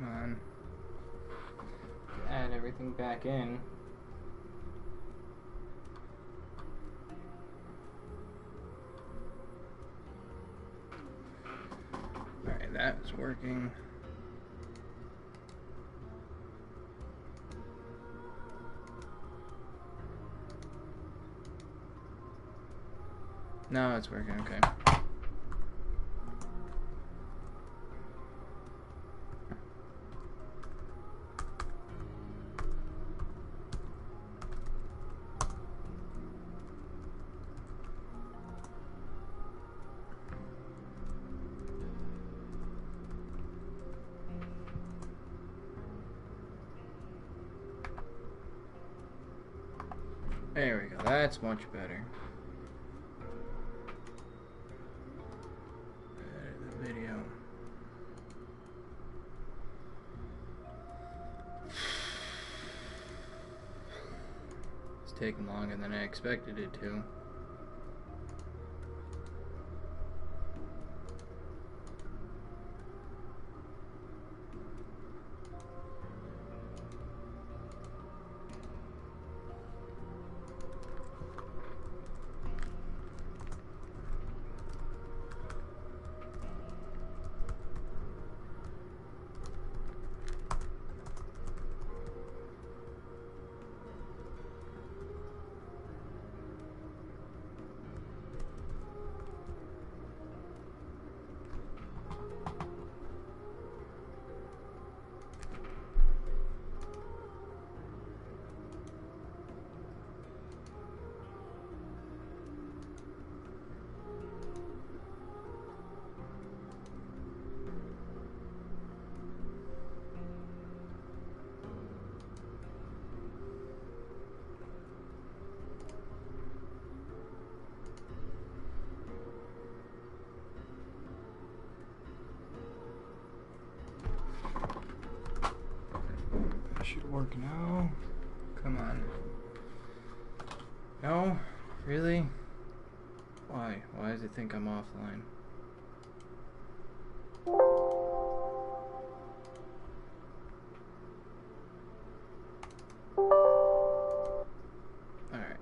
Come on. Add everything back in. Alright, that's working. No, it's working, okay. There we go, that's much better. The video. It's taking longer than I expected it to. Should work now. Come on. No? Really? Why? Why does it think I'm offline? Alright.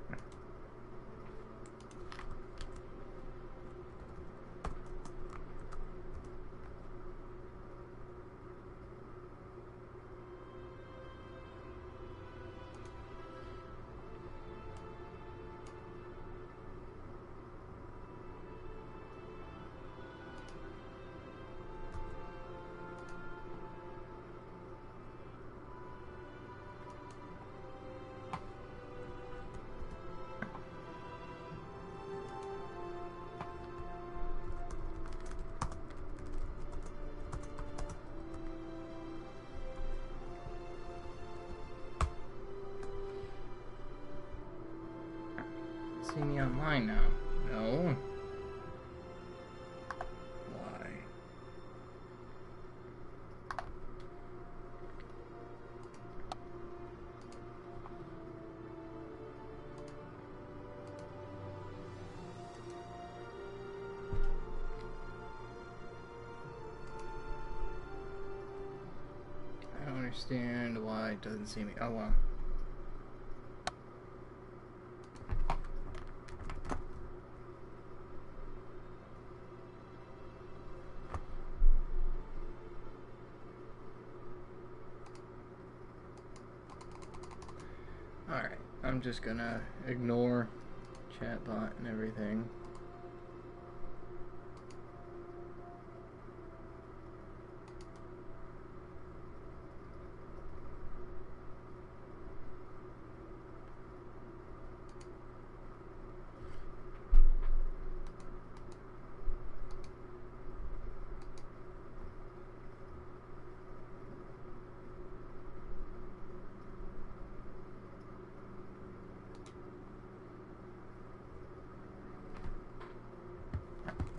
See me online now. No. Why? I don't understand why it doesn't see me. Oh well. Alright, I'm just gonna ignore chatbot and everything.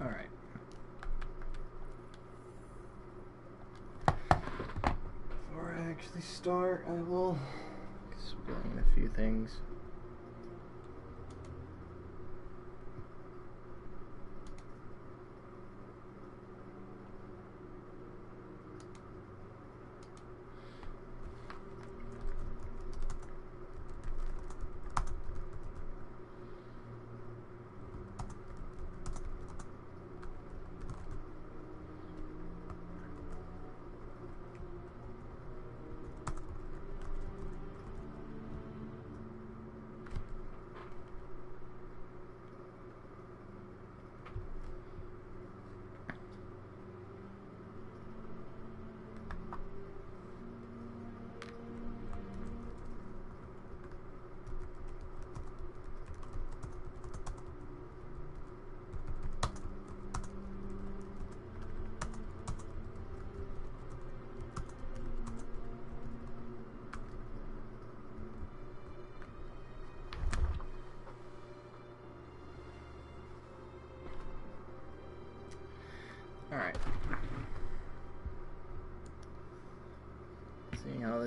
Alright. Before I actually start, I will explain a few things.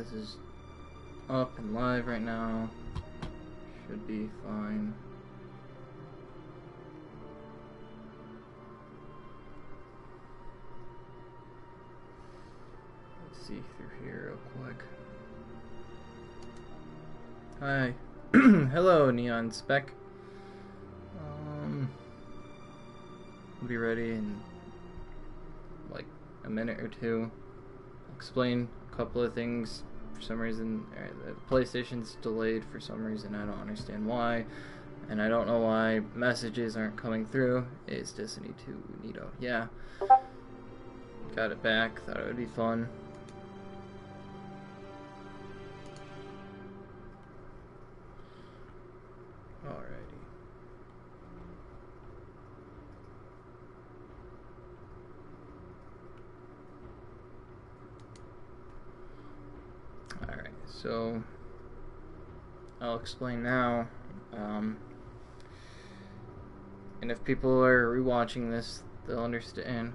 this is up and live right now. Should be fine. Let's see through here real quick. Hi. Hello, Neon Spec. We'll be ready in like a minute or two. I'll explain a couple of things. For some reason, the PlayStation's delayed for some reason. I don't understand why. And I don't know why messages aren't coming through. It's Destiny 2 Nito. Yeah. Got it back. Thought it would be fun. Alrighty. Alright, so I'll explain now. And if people are rewatching this, they'll understand.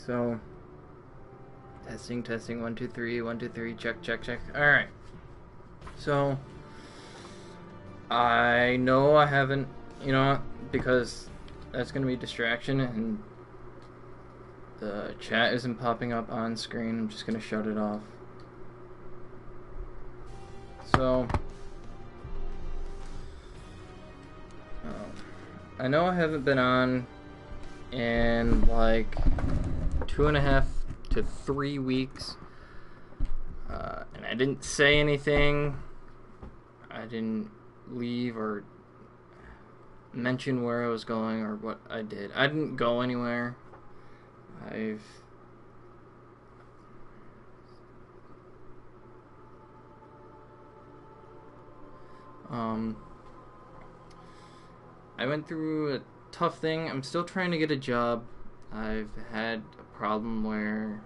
So, testing, 1, 2, 3, 1, 2, 3, check. Alright. So, I know I haven't, because that's going to be a distraction and the chat isn't popping up on screen. I'm just going to shut it off. So, I know I haven't been on in like 2.5 to 3 weeks, and I didn't say anything. I didn't leave or mention where I was going or what I did. I didn't go anywhere. I went through a tough thing. I'm still trying to get a job. I've had a problem where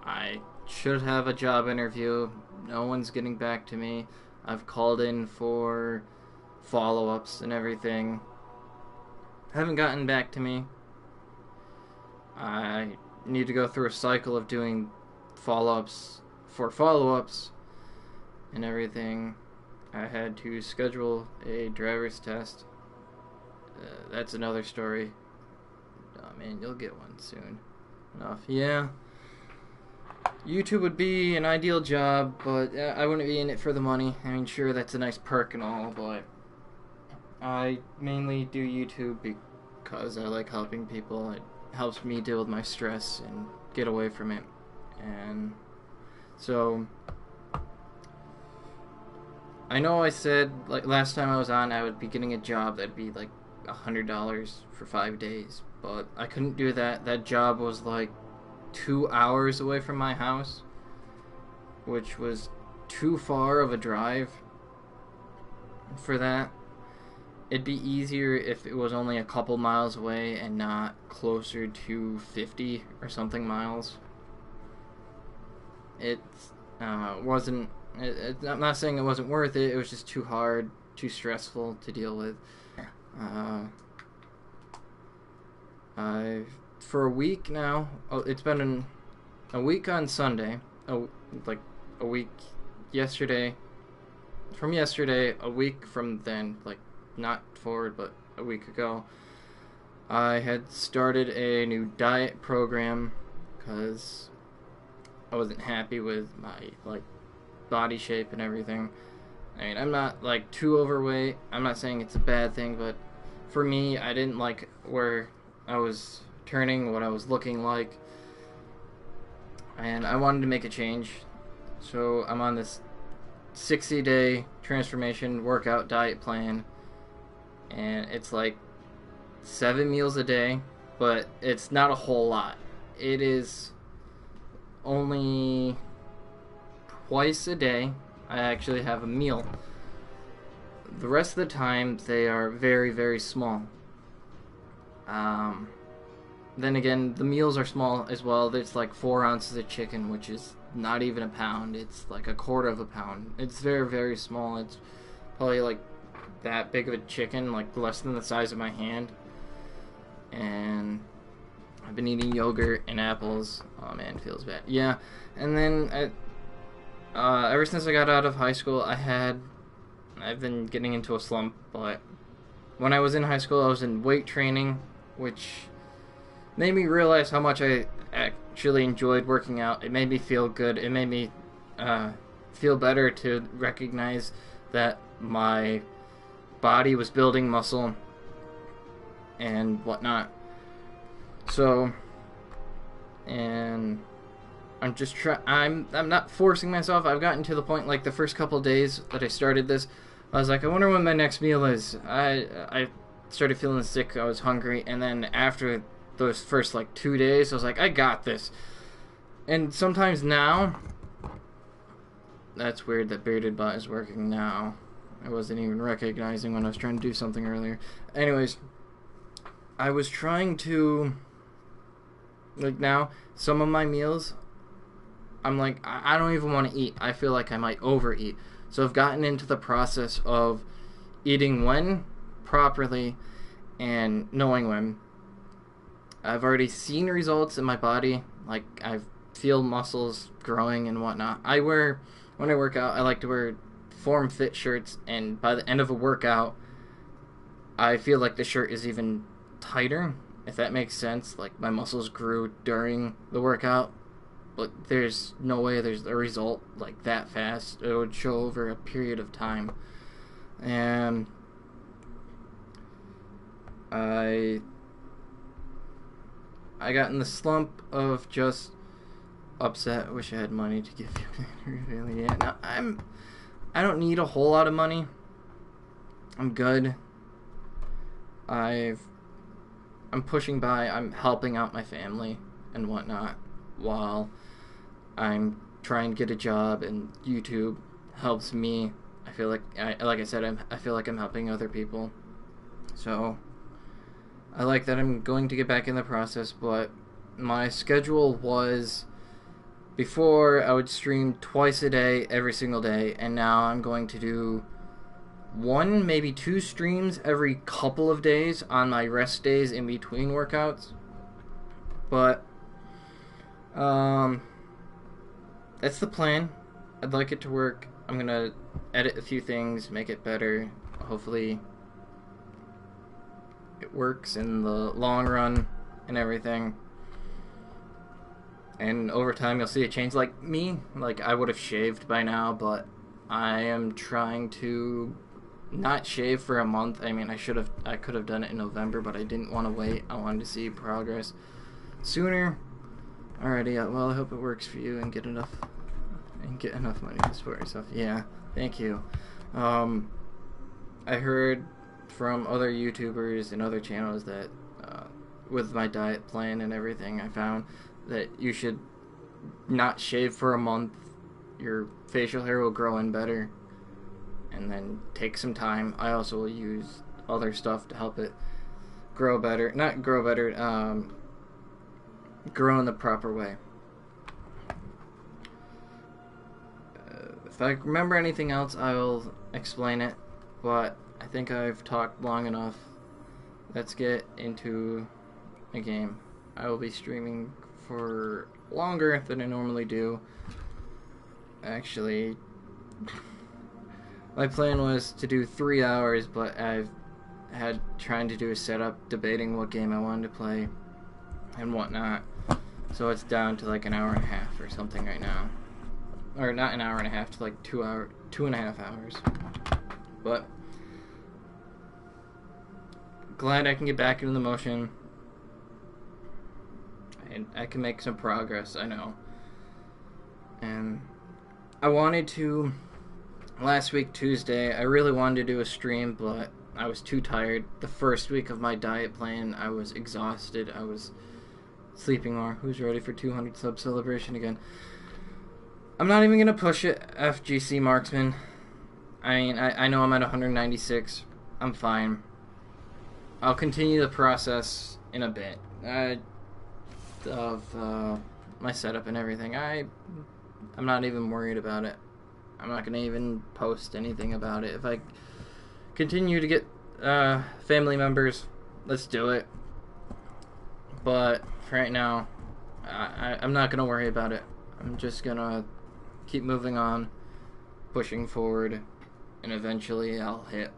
I should have a job interview. No one's getting back to me. I've called in for follow-ups and everything. Haven't gotten back to me. I need to go through a cycle of doing follow-ups for follow-ups and everything. I had to schedule a driver's test. That's another story. Oh man, you'll get one soon enough. Yeah. YouTube would be an ideal job, but I wouldn't be in it for the money. I mean, sure, that's a nice perk and all, but I mainly do YouTube because I like helping people. It helps me deal with my stress and get away from it. And so, I know I said, like, last time I was on, I would be getting a job that'd be, like, $100 for 5 days, but I couldn't do that. That job was, like, 2 hours away from my house, which was too far of a drive for that. It'd be easier if it was only a couple miles away and not closer to 50 or something miles. It wasn't... I'm not saying it wasn't worth it. It was just too hard, too stressful to deal with. For a week now, it's been a week on Sunday, like a week yesterday, from yesterday, a week from then, like not forward, but a week ago, I had started a new diet program because I wasn't happy with my, like, body shape and everything. I mean, I'm not like too overweight. I'm not saying it's a bad thing, but for me, I didn't like where I was turning, what I was looking like, and I wanted to make a change. So I'm on this 60-day transformation workout diet plan, and it's like 7 meals a day, but it's not a whole lot. It is only twice a day I actually have a meal. The rest of the time they are very, very small. Then again, the meals are small as well. There's like 4 ounces of chicken, which is not even a pound. It's like a quarter of a pound. It's very, very small. It's probably like that big of a chicken, like less than the size of my hand. And I've been eating yogurt and apples. Oh man, it feels bad. Yeah, and then ever since I got out of high school, I've been getting into a slump. But when I was in high school, I was in weight training, which made me realize how much I actually enjoyed working out. It made me feel good. It made me feel better to recognize that my body was building muscle and whatnot. So, and I'm just I'm not forcing myself. I've gotten to the point, like the first couple days that I started this, I was like, I wonder when my next meal is. I started feeling sick. I was hungry, and then after those first like 2 days, I was like, I got this. And sometimes now, that's weird that Bearded Bot is working now. I wasn't even recognizing when I was trying to do something earlier. Anyways, I was trying to, like now, some of my meals, I'm like, I don't even want to eat. I feel like I might overeat. So I've gotten into the process of eating when properly and knowing when. I've already seen results in my body. Like, I feel muscles growing and whatnot. When I work out, I like to wear form-fit shirts, and by the end of a workout, I feel like the shirt is even tighter, if that makes sense. Like, my muscles grew during the workout, but there's no way there's a result like that fast. It would show over a period of time. And I got in the slump of just upset. I wish I had money to give you. Really, yeah. Now I don't need a whole lot of money. I'm good. I'm pushing by. I'm helping out my family and whatnot while I'm trying to get a job, and YouTube helps me. I feel like, like I said, I feel like I'm helping other people. So I like that I'm going to get back in the process, but my schedule was, before I would stream twice a day, every single day, and now I'm going to do 1, maybe 2 streams every couple of days on my rest days in between workouts. But that's the plan. I'd like it to work. I'm gonna edit a few things, make it better. Hopefully it works in the long run and everything. And over time you'll see a change. Like me, like I would have shaved by now, but I am trying to not shave for a month. I mean, I could have done it in November, but I didn't want to wait. I wanted to see progress sooner. Alrighty, well, I hope it works for you and get enough money to support yourself. Yeah, thank you. I heard from other YouTubers and other channels that with my diet plan and everything, I found that you should not shave for a month. Your facial hair will grow in better, and then take some time. I also will use other stuff to help it grow better. Not grow better, grow in the proper way. If I remember anything else, I will explain it, but I think I've talked long enough. Let's get into a game. I will be streaming for longer than I normally do. Actually, my plan was to do 3 hours, but I've had trying to do a setup, debating what game I wanted to play and whatnot. So it's down to like an hour and a half or something right now. or not an hour and a half to like 2.5 hours. But glad I can get back into the motion. And I can make some progress, I know. And I wanted to, last week Tuesday, I really wanted to do a stream, but I was too tired. The first week of my diet plan, I was exhausted. I was sleeping more. Who's ready for 200 sub celebration again? I'm not even going to push it, FGC Marksman. I mean, I know I'm at 196. I'm fine. I'll continue the process in a bit of my setup and everything. I'm not even worried about it. I'm not going to even post anything about it. If I continue to get family members, let's do it. But for right now, I'm not going to worry about it. I'm just going to keep moving on, pushing forward, and eventually I'll hit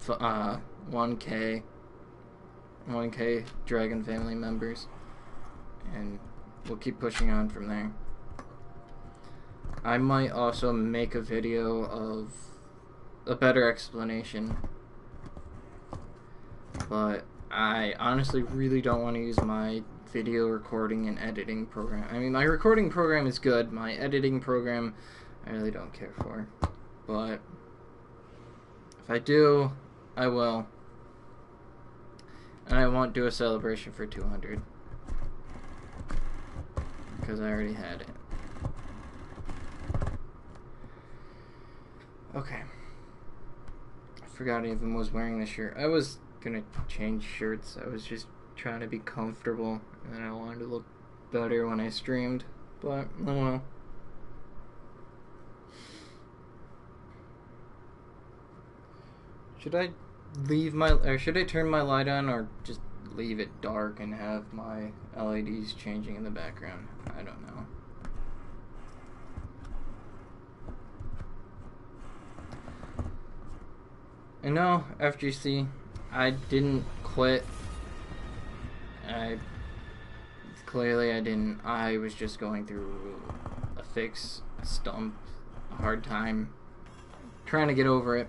1K Dragon family members, and we'll keep pushing on from there. I might also make a video of a better explanation, but I honestly really don't want to use my video recording and editing program. I mean, my recording program is good. My editing program, I really don't care for. But if I do, I will. And I won't do a celebration for 200. Because I already had it. Okay. I forgot I even was wearing this shirt. I was gonna change shirts. I was just trying to be comfortable, and I wanted to look better when I streamed, but oh well. Should I should I turn my light on, or just leave it dark and have my LEDs changing in the background? I don't know. And no, FGC, I didn't quit. Clearly I didn't. I was just going through a fix, a stump, a hard time, trying to get over it.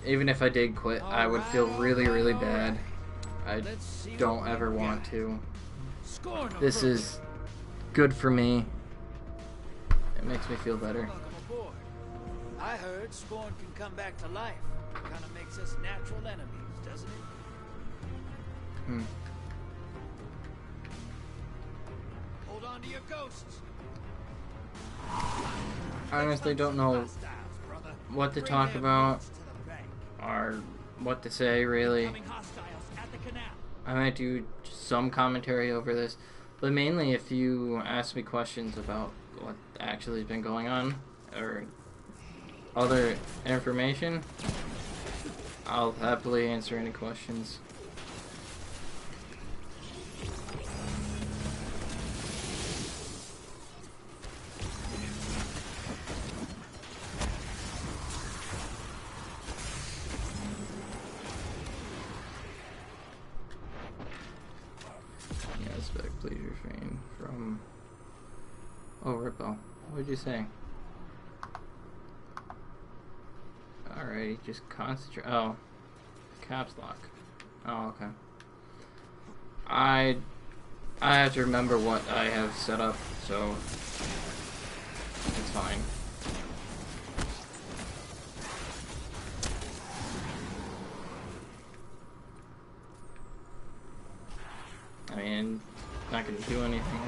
Even if I did quit, I would feel really, really bad. I don't ever want to. This is good for me. It makes me feel better. I heard Scorn can come back to life. Kind of makes us natural enemies, doesn't it? Hold on to your ghosts. I honestly don't know what to talk about or what to say, really. I might do some commentary over this, but mainly if you ask me questions about what actually has been going on or other information, I'll happily answer any questions. Please refrain from... Oh, Rippo. What'd you say? Alright, just concentrate. Oh. Caps lock. Oh, okay. I have to remember what I have set up, so... it's fine. I mean... not gonna do anything.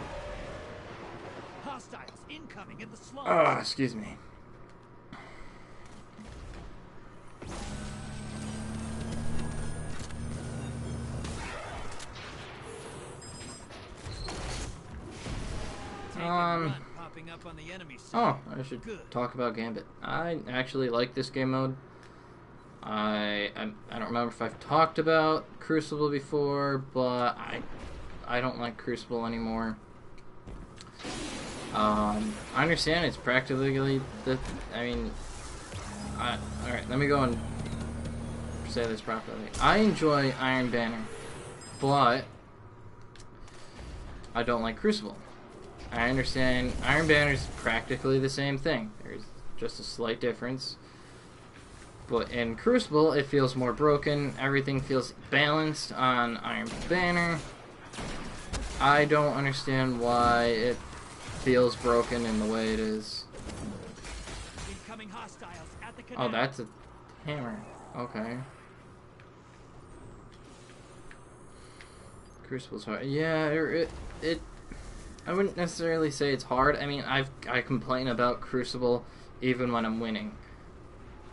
Hostiles incoming in the slums. Oh, excuse me. Oh, I should talk about Gambit. I actually like this game mode. I don't remember if I've talked about Crucible before, but I don't like Crucible anymore. I understand it's practically the... I mean... Alright, let me go and say this properly. I enjoy Iron Banner, but I don't like Crucible. I understand Iron Banner's practically the same thing. There's just a slight difference. But in Crucible, it feels more broken. Everything feels balanced on Iron Banner. I don't understand why it feels broken in the way it is. Oh, that's a hammer. Okay. Crucible's hard. Yeah, it I wouldn't necessarily say it's hard. I mean, I complain about Crucible even when I'm winning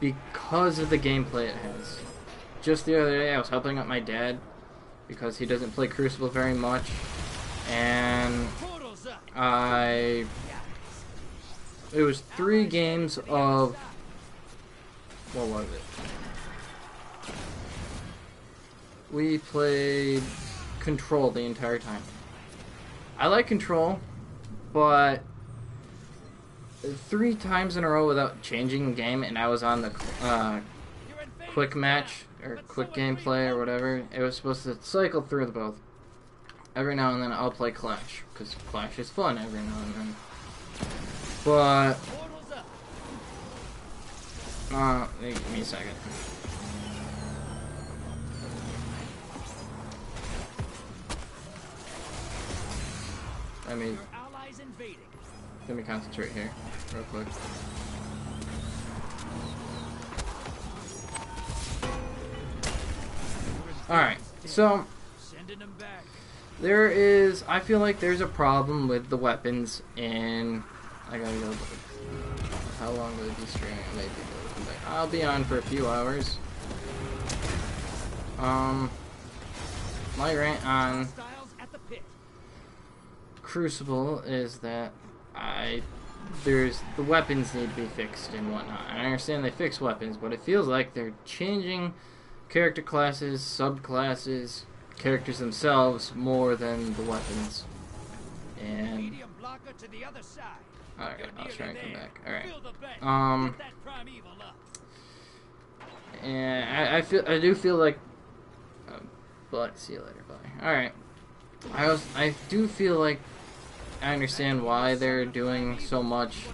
because of the gameplay it has. Just the other day, I was helping out my dad because he doesn't play Crucible very much, and it was 3 games of, what was it? We played Control the entire time. I like Control, but 3 times in a row without changing the game, and I was on the quick match or quick gameplay or whatever. It was supposed to cycle through the both. Every now and then I'll play Clash because Clash is fun every now and then. But give me a second. Let me concentrate here, real quick. Alright, so I feel like there's a problem with the weapons in, I gotta go, how long will it be streaming? Maybe I'll be on for a few hours. My rant on Crucible is that the weapons need to be fixed and whatnot. I understand they fix weapons, but it feels like they're changing character classes, subclasses, characters themselves more than the weapons. And alright, I'll try and come back. Alright. And I do feel like but see you later, bye. Alright. I do feel like I understand why they're doing so much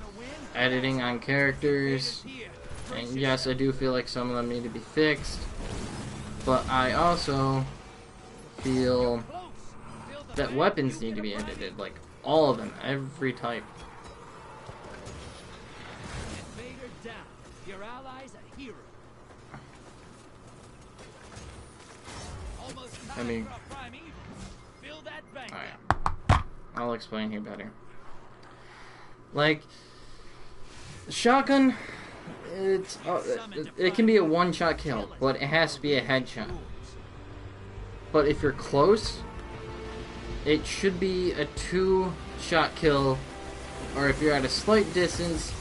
editing on characters, and yes, I do feel like some of them need to be fixed, but I also feel that weapons need to be edited, like all of them, every type. I mean, alright. I'll explain here better. Like, shotgun, it can be a one-shot kill, but it has to be a headshot. But if you're close, it should be a 2-shot kill, or if you're at a slight distance,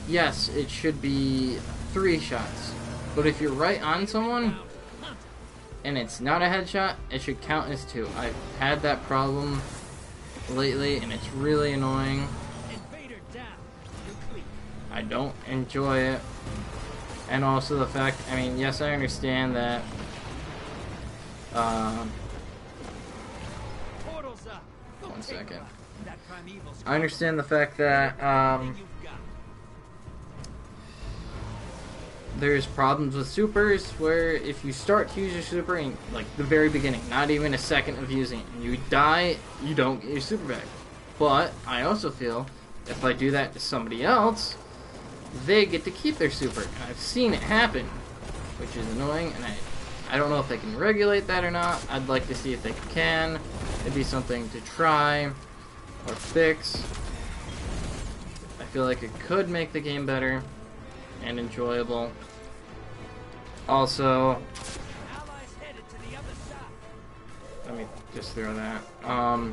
yes, it should be 3 shots. But if you're right on someone, and it's not a headshot, it should count as 2. I've had that problem lately, and it's really annoying. I don't enjoy it. And also the fact, I mean, yes, I understand that one second. I understand the fact that there's problems with supers where if you start to use your super in like the very beginning, not even a second of using it, and you die, you don't get your super back. But I also feel if I do that to somebody else, they get to keep their super. And I've seen it happen, which is annoying, and I don't know if they can regulate that or not. I'd like to see if they can. It'd be something to try or fix. I feel like it could make the game better and enjoyable. Also, let me just throw that. I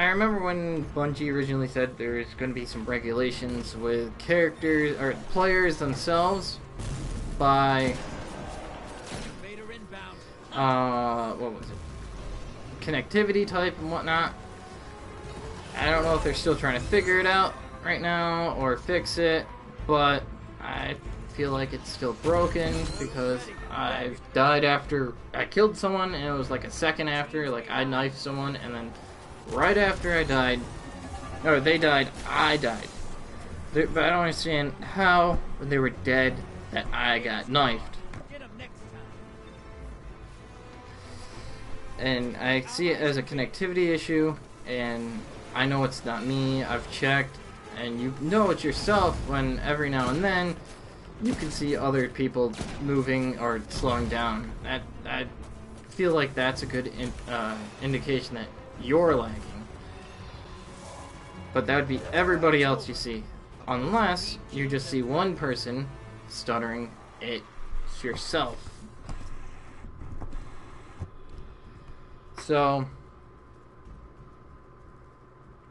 remember when Bungie originally said there's going to be some regulations with characters or players themselves by what was it? Connectivity type and whatnot. I don't know if they're still trying to figure it out right now or fix it, but I feel like it's still broken because I've died after I killed someone, and it was like a second after, like I knifed someone, and then right after I died, or they died, I died. But I don't understand how, when they were dead, that I got knifed. And I see it as a connectivity issue, and I know it's not me. I've checked, and you know it's yourself when every now and then you can see other people moving or slowing down. I feel like that's a good indication that you're lagging. But that would be everybody else you see. Unless you just see one person stuttering, it's yourself. So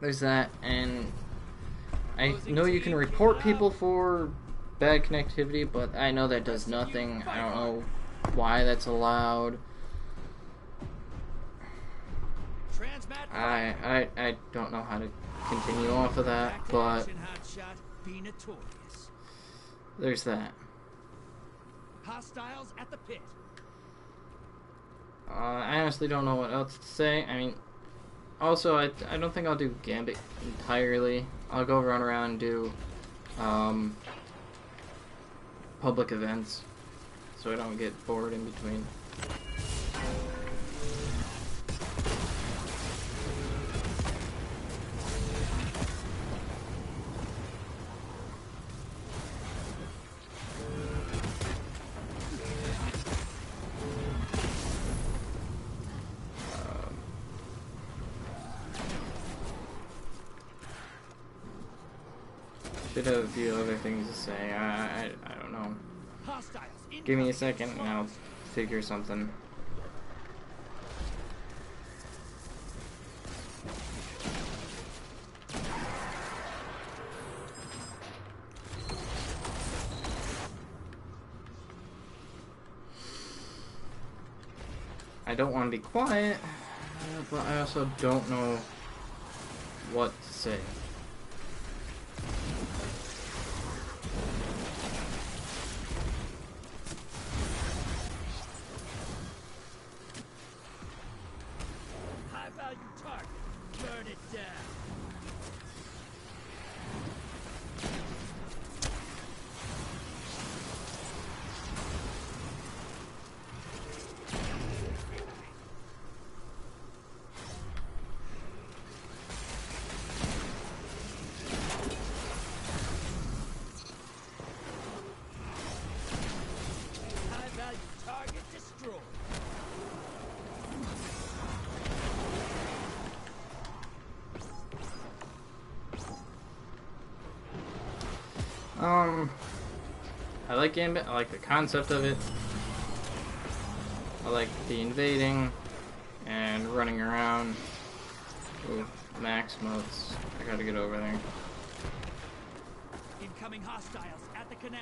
there's that, and I know you can report people for bad connectivity, but I know that does nothing. I don't know why that's allowed. I don't know how to continue off of that, but there's that. Hostiles at the pit. I honestly don't know what else to say. I mean, also, I don't think I'll do Gambit entirely. I'll go run around and do public events, so I don't get bored in between. Should have a few other things to say. I don't know. Give me a second and I'll figure something. I don't want to be quiet, but I also don't know what to say. I like Gambit. I like the concept of it. I like the invading and running around. Ooh, max modes. I gotta get over there. Incoming hostiles at the canal.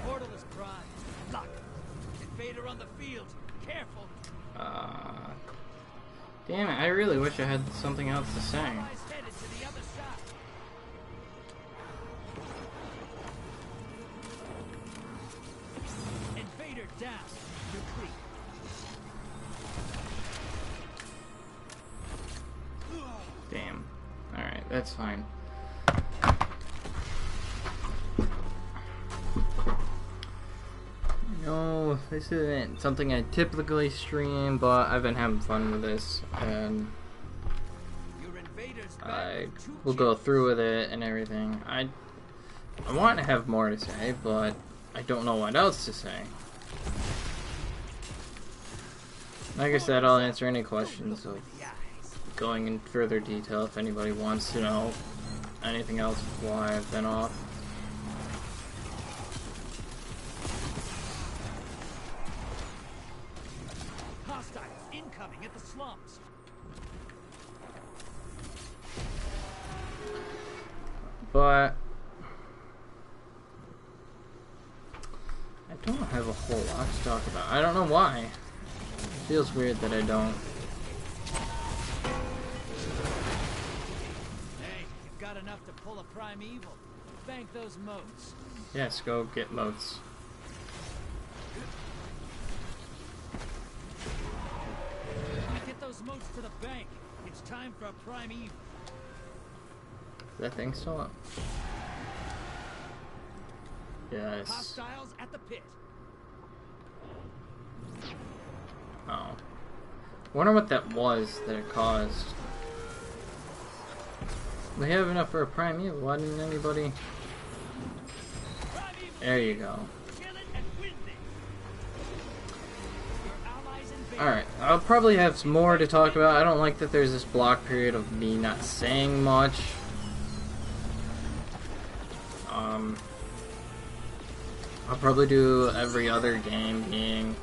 Portal is primed. Lock. Invader on the field. Careful. Damn it, I really wish I had something else to say. Headed to the other side. Invader down. Retreat. Damn. Alright, that's fine. No, this isn't something I typically stream, but I've been having fun with this, and I will go through with it and everything. I want to have more to say, but I don't know what else to say. Like I said, I'll answer any questions of going in further detail if anybody wants to know anything else why I've been off. Incoming at the slums. But I don't have a whole lot to talk about. I don't know why. It feels weird that I don't. enough to pull a primeval. Bank those motes. Yes, go get motes. Get those motes to the bank. It's time for a primeval. Is that thing still up? Yes. Hostiles at the pit. Oh. Wonder what that was that it caused. They have enough for a primeval. Why didn't anybody? There you go. Alright, I'll probably have some more to talk about. I don't like that there's this block period of me not saying much. I'll probably do every other game being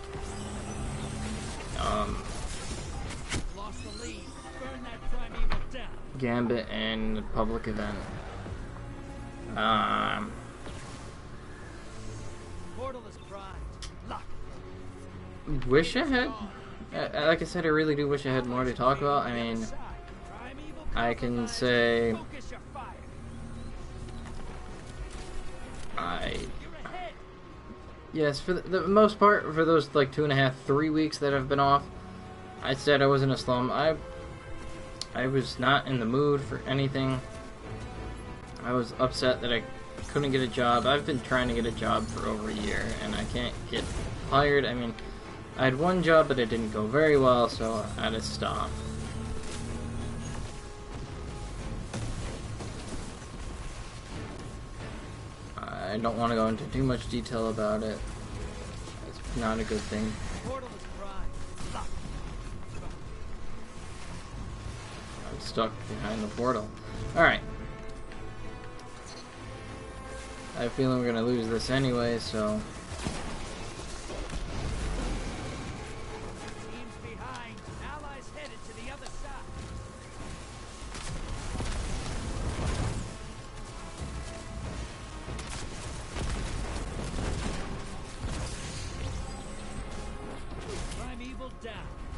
Gambit and public event. Wish I had, like I said, I really do wish I had more to talk about. I mean, I can say yes, for the most part, for those like 2.5, 3 weeks that I've been off, I said I was in a slum. I was not in the mood for anything. I was upset that I couldn't get a job. I've been trying to get a job for over a year, and I can't get hired. I mean, I had one job, but it didn't go very well, so I had to stop. I don't want to go into too much detail about it. It's not a good thing. I'm stuck behind the portal. Alright. I have a feeling we're going to lose this anyway, so...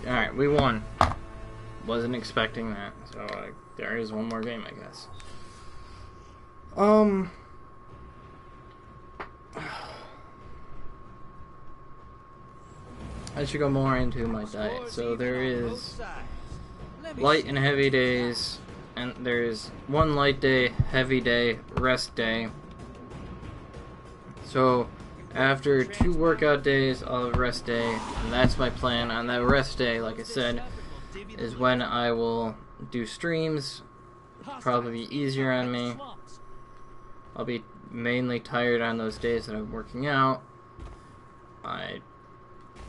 Alright, we won. Wasn't expecting that, so there is one more game, I guess. I should go more into my diet. So there is light and heavy days, and there's one light day, heavy day, rest day. So after 2 workout days, I'll have a rest day, and that's my plan. On that rest day, like I said, is when I will do streams. Probably be easier on me. I'll be mainly tired on those days that I'm working out.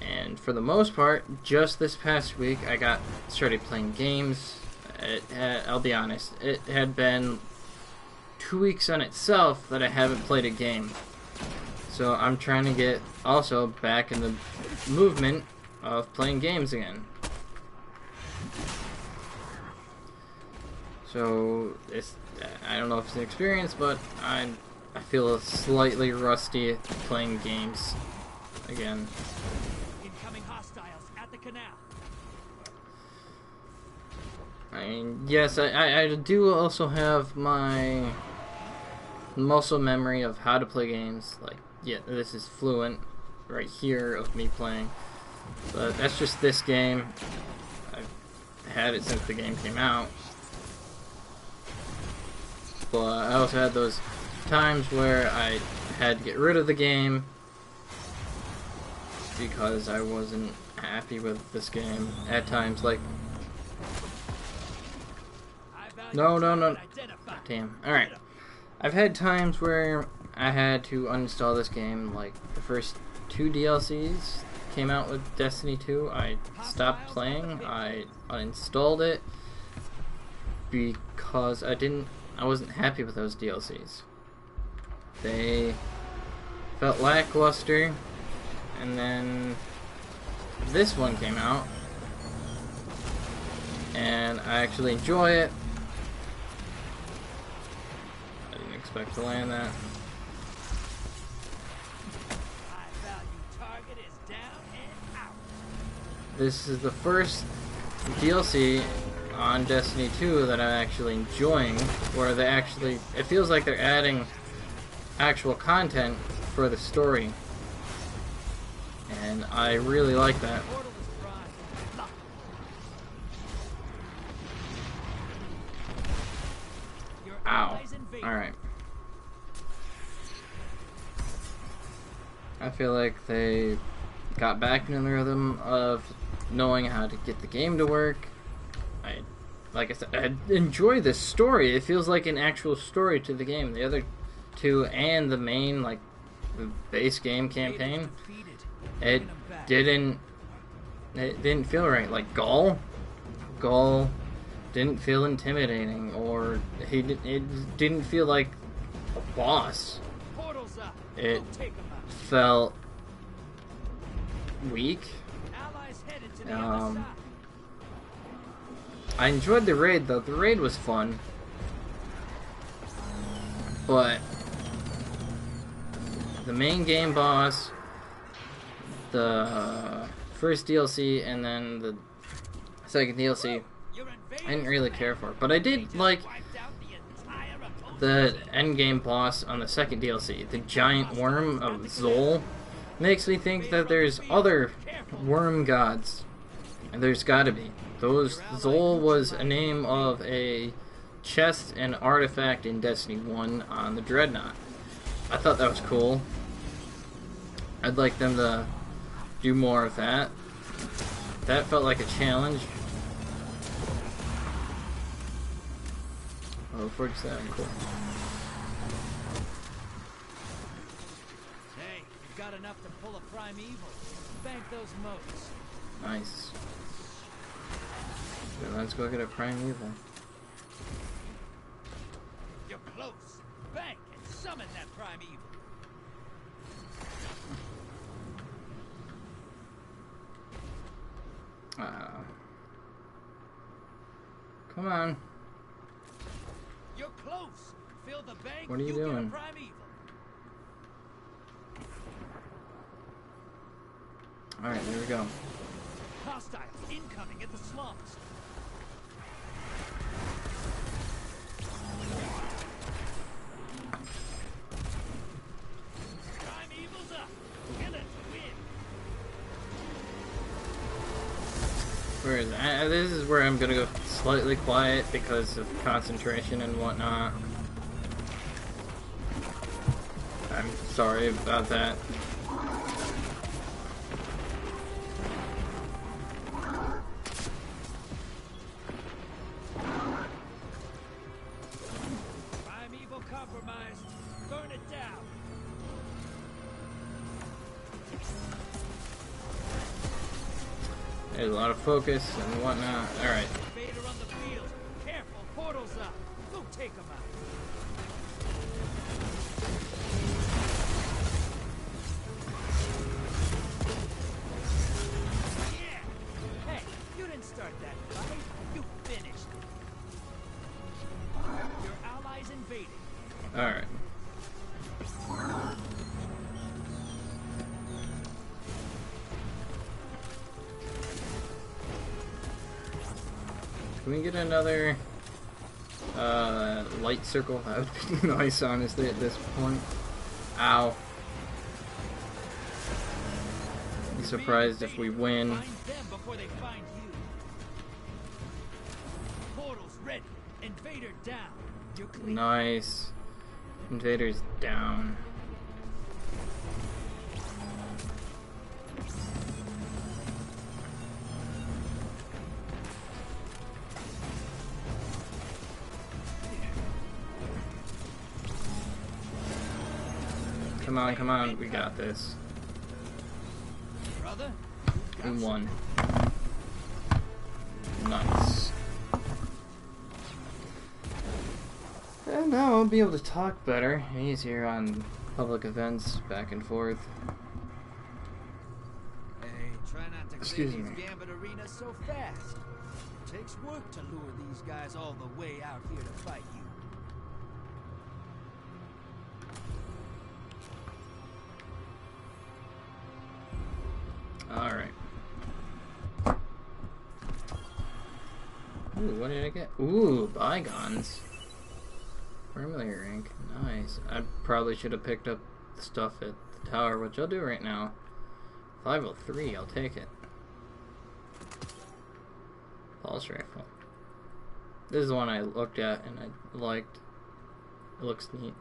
And for the most part, just this past week, I got started playing games. I'll be honest, it had been 2 weeks on itself that I haven't played a game. So I'm trying to get also back in the movement of playing games again. So I don't know if it's an experience, but I feel slightly rusty playing games again. Incoming hostiles at the canal. I mean, yes, I do also have my muscle memory of how to play games. Like, yeah, this is fluent right here of me playing. But that's just this game. I've had it since the game came out. But I also had those times where I had to get rid of the game because I wasn't happy with this game at times. Like, no. Damn. Alright. I've had times where I had to uninstall this game. Like, the first 2 DLCs came out with Destiny 2. I stopped playing. I uninstalled it because I wasn't happy with those DLCs. They felt lackluster, and then this one came out, and I actually enjoy it. I didn't expect to land that. This is the first DLC on Destiny 2 that I'm actually enjoying, where they actually, it feels like they're adding actual content for the story. And I really like that. Ow. Alright. I feel like they got back in the rhythm of knowing how to get the game to work. Like I said, I enjoy this story. It feels like an actual story to the game. The other two and the main, like, the base game campaign, it didn't feel right. Like Gaul didn't feel intimidating, or it didn't feel like a boss. It felt weak. I enjoyed the raid though. The raid was fun, but the main game boss, the first DLC, and then the second DLC, I didn't really care for. But I did like the end game boss on the second DLC. The giant worm of Zol makes me think that there's other worm gods, and there's gotta be. Zol was a name of a chest and artifact in Destiny 1 on the Dreadnought. I thought that was cool. I'd like them to do more of that. That felt like a challenge. Oh, 47, cool. Hey, you've got enough to pull a primeval. Bank those motes. Nice. Okay, let's go get a primeval. You're close. Bank and summon that primeval. Come on. You're close. Fill the bank. What are you doing? Get a primeval. Alright, there we go. Hostiles incoming at the slums. Primeval's up. Kill it to win. Where is that? This is where I'm gonna go slightly quiet because of concentration and whatnot. I'm sorry about that. Primeval compromised. Burn it down. There's a lot of focus and whatnot. Alright. Invader on the field. Careful, portals up. Go take them out. Yeah. Hey, you didn't start that fight. You finished it. Your allies invaded. Alright. Can we get another light circle? That would be nice, honestly, at this point. Ow. Be surprised if we win. Find them before they find you. Portals ready. Invader down. You're clear. Nice. Invader's down. Come on, come on, we got this. Brother, We won. Nice. And now I'll be able to talk better, easier on public events, back and forth. hey, try not to Excuse clear me. these Gambit arenas so fast. It takes work to lure these guys all the way out here to fight you. Alright. Ooh, what did I get? Ooh, bygones. Familiar rank. Nice. I probably should have picked up the stuff at the tower, which I'll do right now. 503, I'll take it. Pulse rifle. This is the one I looked at and I liked. It looks neat.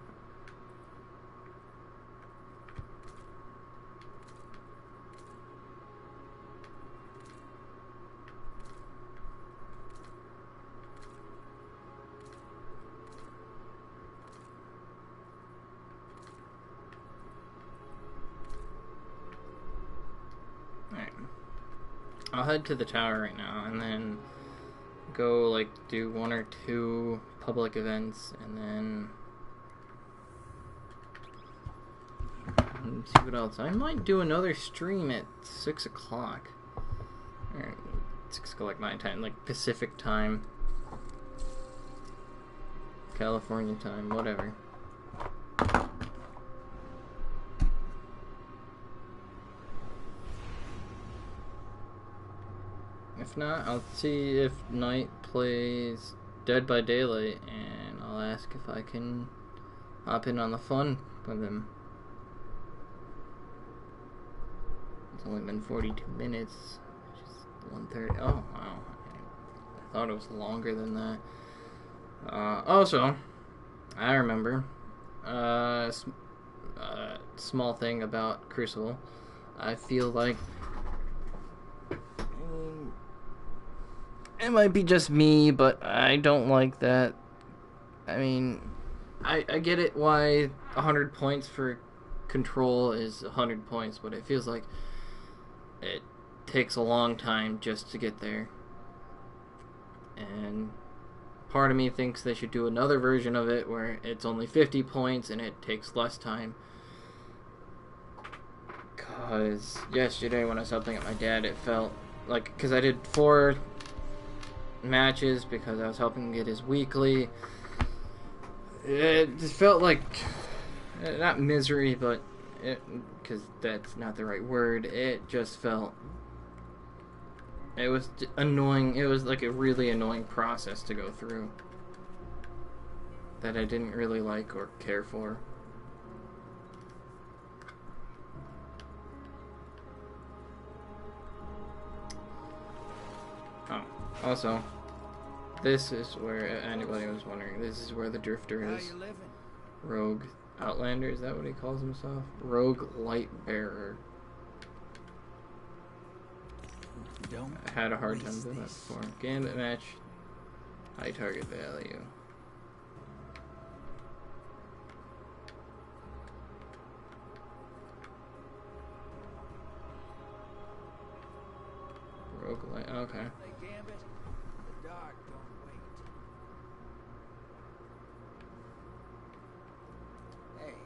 Alright. I'll head to the tower right now and then go like do 1 or 2 public events and then see what else. I might do another stream at 6 o'clock. Or 6 o'clock my time, like Pacific time. California time, whatever. If not, I'll see if Knight plays Dead by Daylight, and I'll ask if I can hop in on the fun with him. It's only been 42 minutes, which is 1:30. Oh, wow. I thought it was longer than that. Also, I remember small thing about Crucible. I feel like it might be just me, but I don't like that. I mean, I get it why 100 points for control is 100 points, but it feels like it takes a long time just to get there. And part of me thinks they should do another version of it where it's only 50 points and it takes less time. Because yesterday when I was helping out my dad, it felt like, because I did 4 matches because I was helping him get his weekly. It just felt like, not misery, but because that's not the right word. It just felt, it was annoying. It was like a really annoying process to go through that I didn't really like or care for. Oh, also, this is where, anybody was wondering, this is where the Drifter is. Rogue Outlander, is that what he calls himself? Rogue Light Bearer. I had a hard time doing that before. Gambit match, high target value. Rogue Light, okay.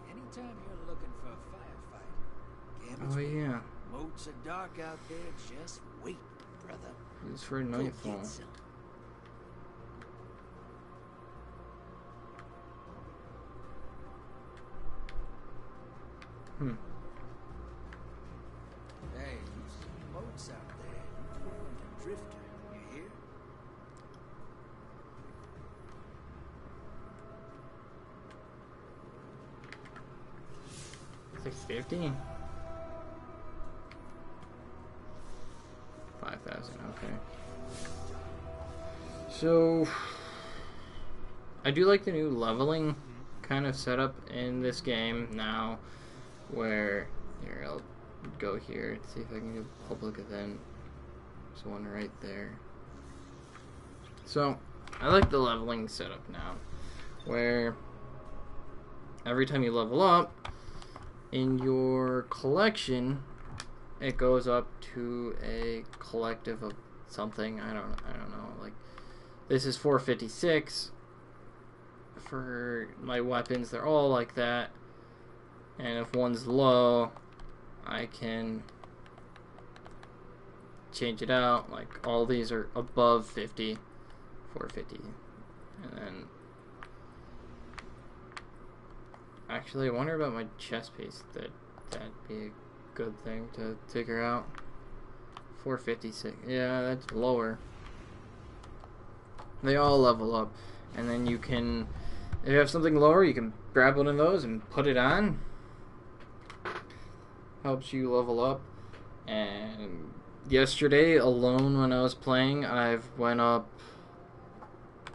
Anytime you're looking for a firefight, Gambit's Oh yeah. moats are dark out there. Just wait, brother. It's for nightfall. Hey, you see moats out there. You want a drifter, you hear? $650? 5,000, okay. So, I do like the new leveling kind of setup in this game now, where, here, I'll go here, see if I can do a public event. There's one right there. So, I like the leveling setup now, where every time you level up, in your collection, it goes up to a collective of something. I don't know. Like, this is 456. For my weapons, they're all like that. And if one's low, I can change it out. Like, all these are above 50, 450. And then, actually, I wonder about my chest piece. That'd be a good thing to figure out. 456. Yeah, that's lower. They all level up, and then you can, if you have something lower, you can grab one of those and put it on. Helps you level up. And yesterday alone when I was playing, I've went up.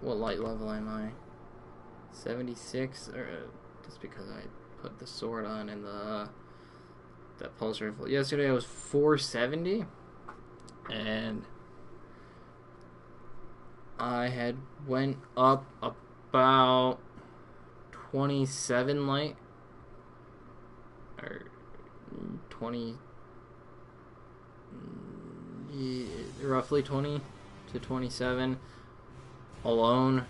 What light level am I? 76, or just because I put the sword on and that pulse rifle. Yesterday I was 470, and I had went up about 27 light, or 20, roughly 20 to 27 alone.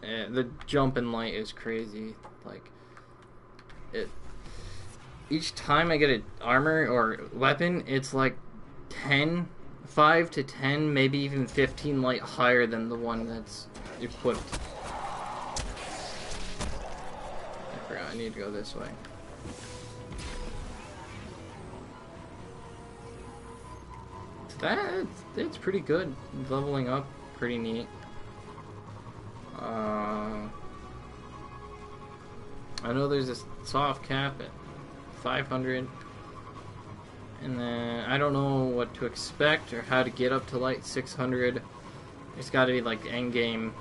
And the jump in light is crazy. Like, it, each time I get an armor or weapon, it's like 5 to 10, maybe even 15 light higher than the one that's equipped. I forgot, I need to go this way. So it's pretty good. Leveling up, pretty neat. I know there's a soft cap at 500. And then I don't know what to expect or how to get up to like 600. There's got to be like endgame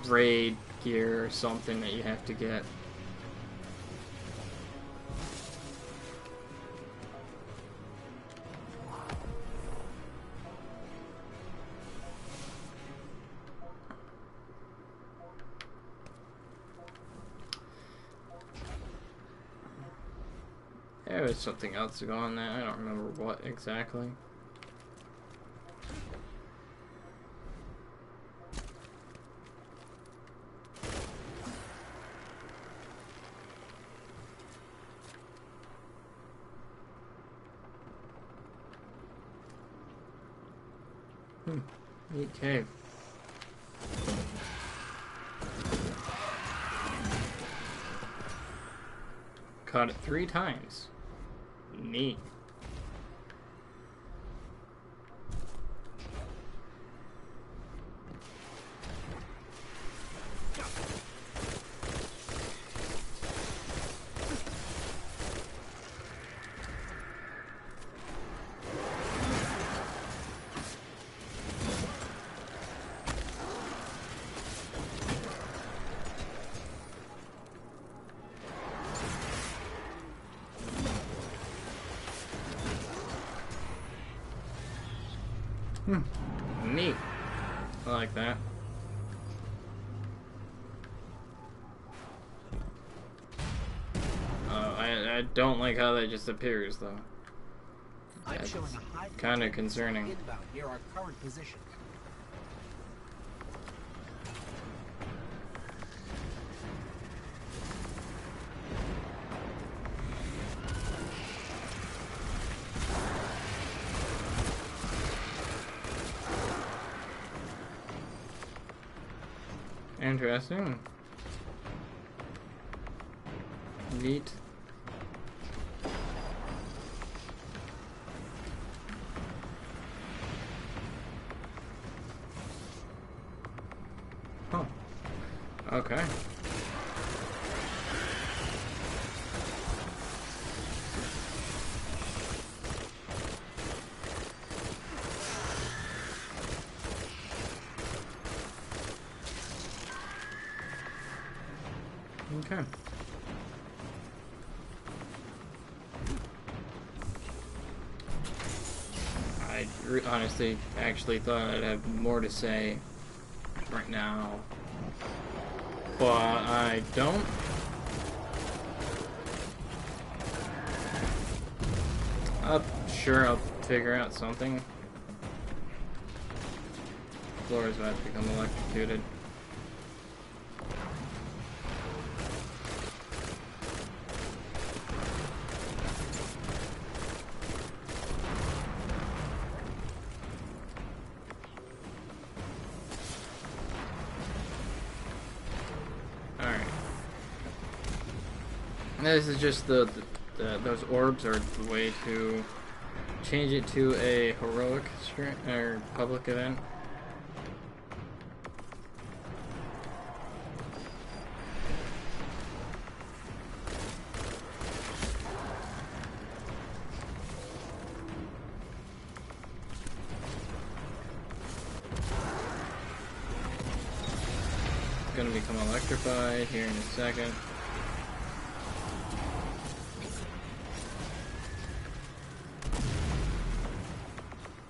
raid gear or something that you have to get. There was something else to go on there. I don't remember what exactly. Neat cave. Caught it 3 times. Neat. Neat. I like that. I don't like how that just appears though. That's kind of concerning. Near our current position. Interesting. Neat. Huh. Okay. Okay. I honestly actually thought I'd have more to say right now, but I don't. Sure, I'll figure out something. Floor is about to become electrocuted. This is just those orbs are the way to change it to a heroic stream or public event. Gonna become electrified here in a second.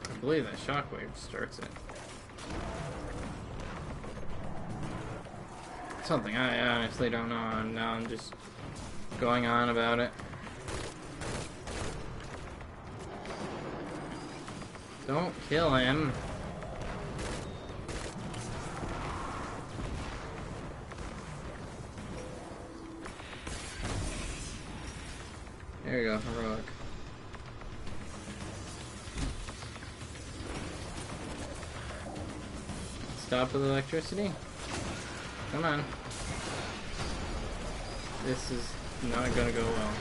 I believe that shockwave starts it. Something I honestly don't know, and now I'm just going on about it. Don't kill him. There you go, heroic. Stop with electricity? Come on. This is not gonna go well.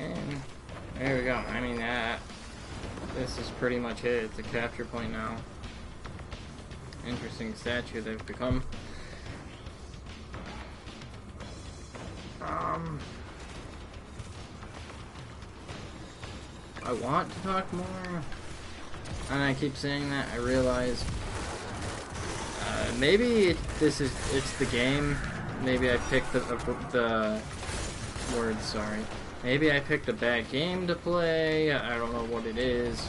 And there we go. I mean, this is pretty much it. It's a capture point now. Interesting statue they've become. I want to talk more, and I keep saying that. I realize maybe it's the game. Maybe I picked the words. Sorry. Maybe I picked a bad game to play. I don't know what it is.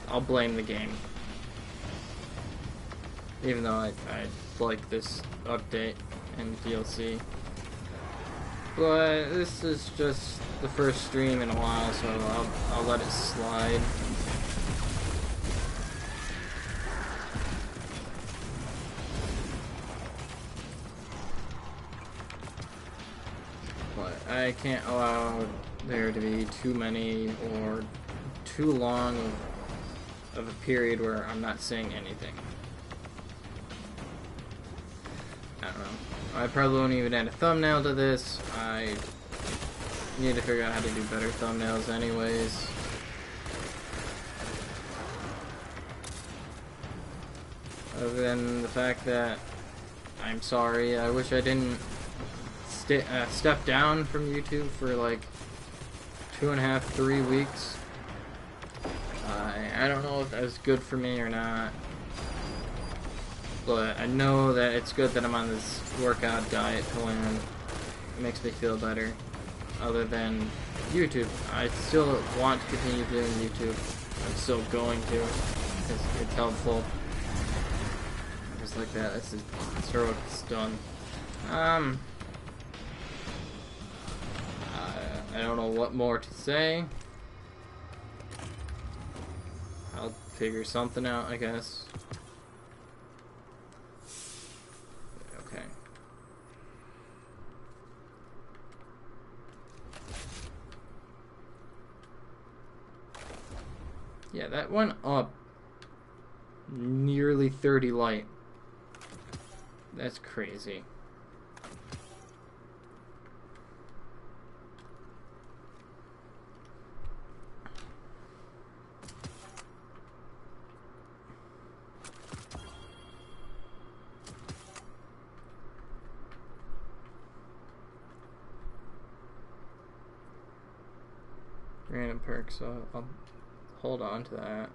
I'll blame the game. Even though I like this update and DLC. But this is just the first stream in a while, so I'll let it slide. I can't allow there to be too many or too long of a period where I'm not saying anything. I don't know. I probably won't even add a thumbnail to this. I need to figure out how to do better thumbnails anyways. Other than the fact that I'm sorry, I wish I didn't step down from YouTube for like 2.5, 3 weeks. I don't know if that was good for me or not, but I know that it's good that I'm on this workout diet plan. It makes me feel better. Other than YouTube, I still want to continue doing YouTube. I'm still going to, because it's helpful. Just like that. This heroic is done. I don't know what more to say. I'll figure something out, I guess. Okay. Yeah, that went up nearly 30 light. That's crazy. Random perk, so I'll hold on to that.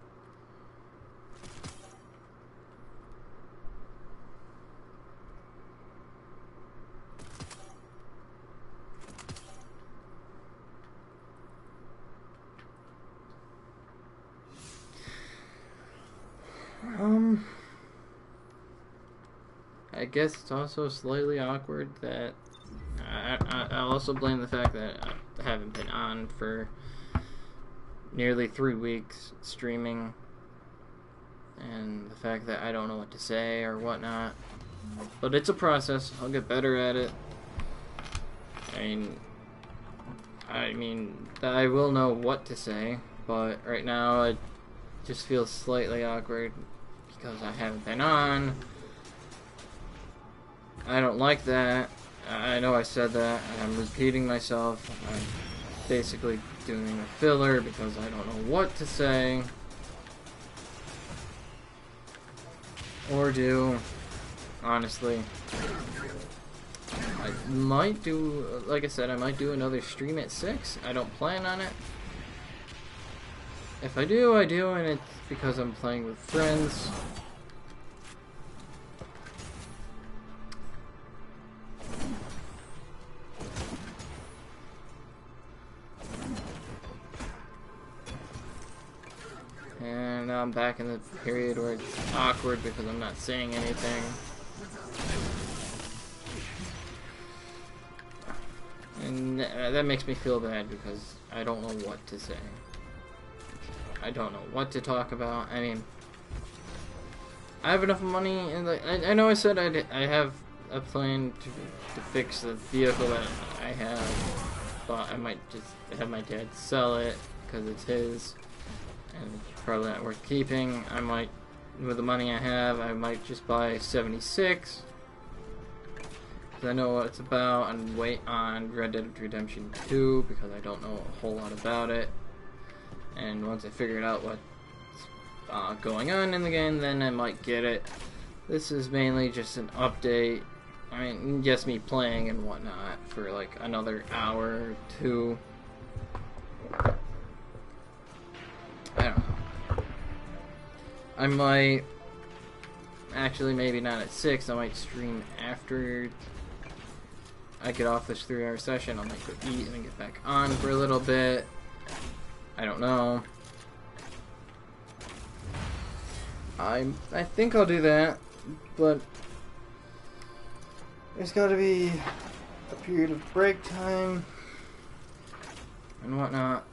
I guess it's also slightly awkward that I also blame the fact that I haven't been on for nearly 3 weeks streaming. and the fact that I don't know what to say or whatnot. But it's a process. I'll get better at it. I mean, I will know what to say, but right now it just feels slightly awkward because I haven't been on. I don't like that. I know I said that, and I'm repeating myself. I'm basically doing a filler because I don't know what to say or do, honestly. I might do, like I said, I might do another stream at 6. I don't plan on it. If I do, I do, and it's because I'm playing with friends. And now I'm back in the period where it's awkward because I'm not saying anything. And that makes me feel bad because I don't know what to say. I don't know what to talk about. I mean, I have enough money, and I know I said I have a plan to fix the vehicle that I have, but I might just have my dad sell it because it's his, and it's probably not worth keeping. I might, with the money I have, I might just buy 76. I know what it's about, and wait on Red Dead Redemption 2 because I don't know a whole lot about it. And once I figure out what's going on in the game, then I might get it. This is mainly just an update. I mean, just me playing and whatnot for like another hour or two. I don't know. I might actually, maybe not at 6. I might stream after I get off this 3-hour session. I might go eat and then get back on for a little bit. I don't know. I think I'll do that, but there's got to be a period of break time and whatnot.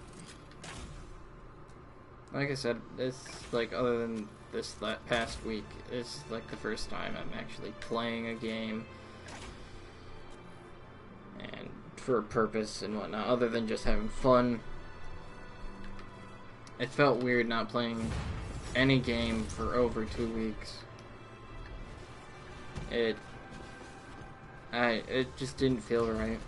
Like I said, it's like, other than this past week, it's like the first time I'm actually playing a game and for a purpose and whatnot, other than just having fun. It felt weird not playing any game for over 2 weeks. It just didn't feel right.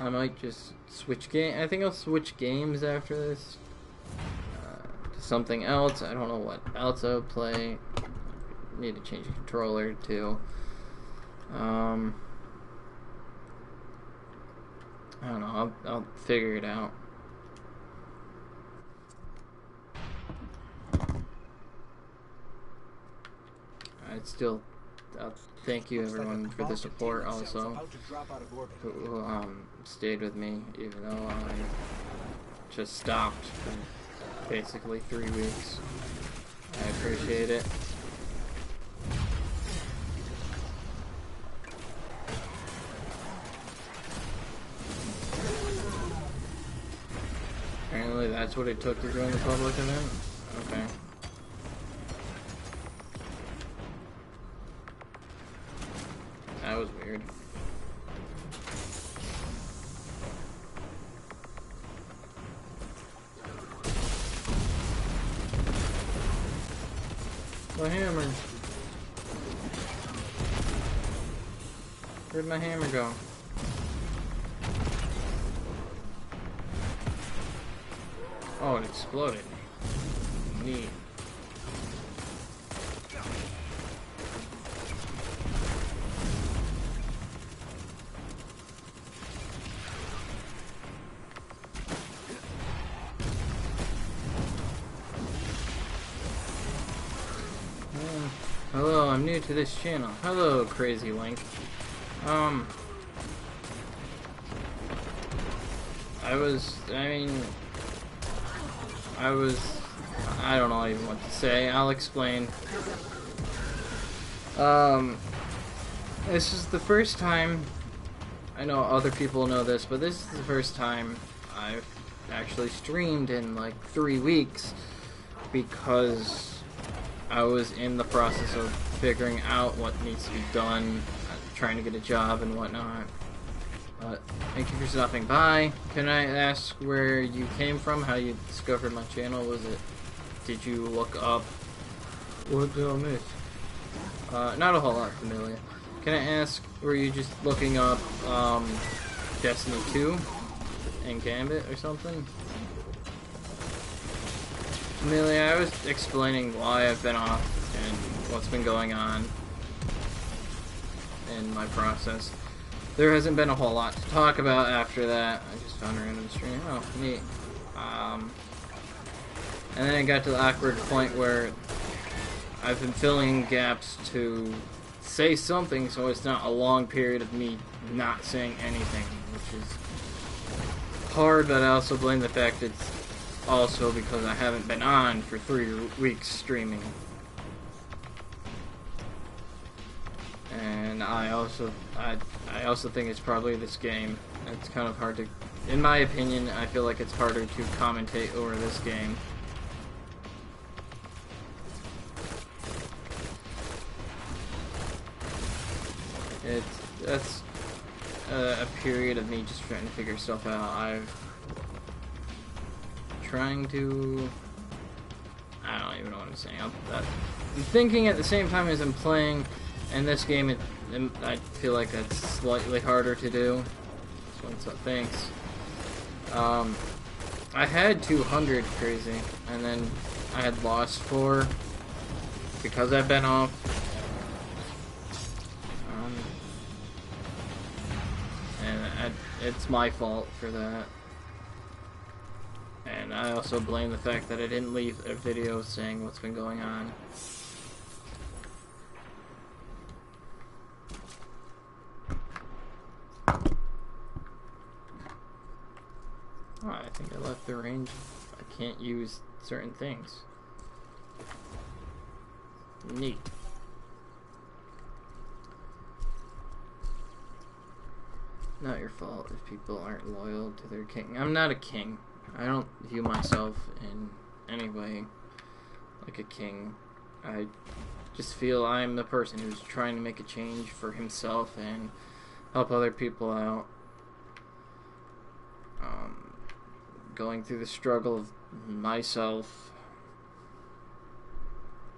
I might just switch game. I think I'll switch games after this to something else. I don't know what else I would play. Need to change the controller too. I don't know. I'll figure it out. Thank you everyone for the support also, who stayed with me even though I just stopped for basically 3 weeks. I appreciate it. Apparently that's what it took to join the public event? Okay. That was weird. My hammer. Where'd my hammer go? Oh, it exploded. Neat. Hello, I'm new to this channel. Hello, Crazy Link. I don't know even what to say. I'll explain. Um, this is the first time, I know other people know this, but this is the first time I've actually streamed in like 3 weeks because I was in the process of figuring out what needs to be done, trying to get a job and whatnot. But thank you for stopping by. Can I ask where you came from, how you discovered my channel? Did you look up... What did I miss? Not a whole lot, Familia. Can I ask, were you just looking up, Destiny 2 and Gambit or something? Familia, I was explaining why I've been off and what's been going on in my process. There hasn't been a whole lot to talk about after that. I just found her in the stream. Oh, neat. And then it got to the awkward point where I've been filling gaps to say something so it's not a long period of me not saying anything, which is hard, but I also blame the fact it's also because I haven't been on for 3 weeks streaming. And I also think it's probably this game. It's kind of hard to, in my opinion, I feel like it's harder to commentate over this game. That's a period of me just trying to figure stuff out. I'm trying to, I don't even know what I'm saying. I'm thinking at the same time as I'm playing, and this game, I feel like that's slightly harder to do. So thanks. I had 200 crazy, and then I had lost 4 because I've been off. And it's my fault for that. And I also blame the fact that I didn't leave a video saying what's been going on. Oh, I think I left the range. I can't use certain things. Neat. Not your fault if people aren't loyal to their king. I'm not a king. I don't view myself in any way like a king. I just feel I'm the person who's trying to make a change for himself and help other people out. Going through the struggle of myself,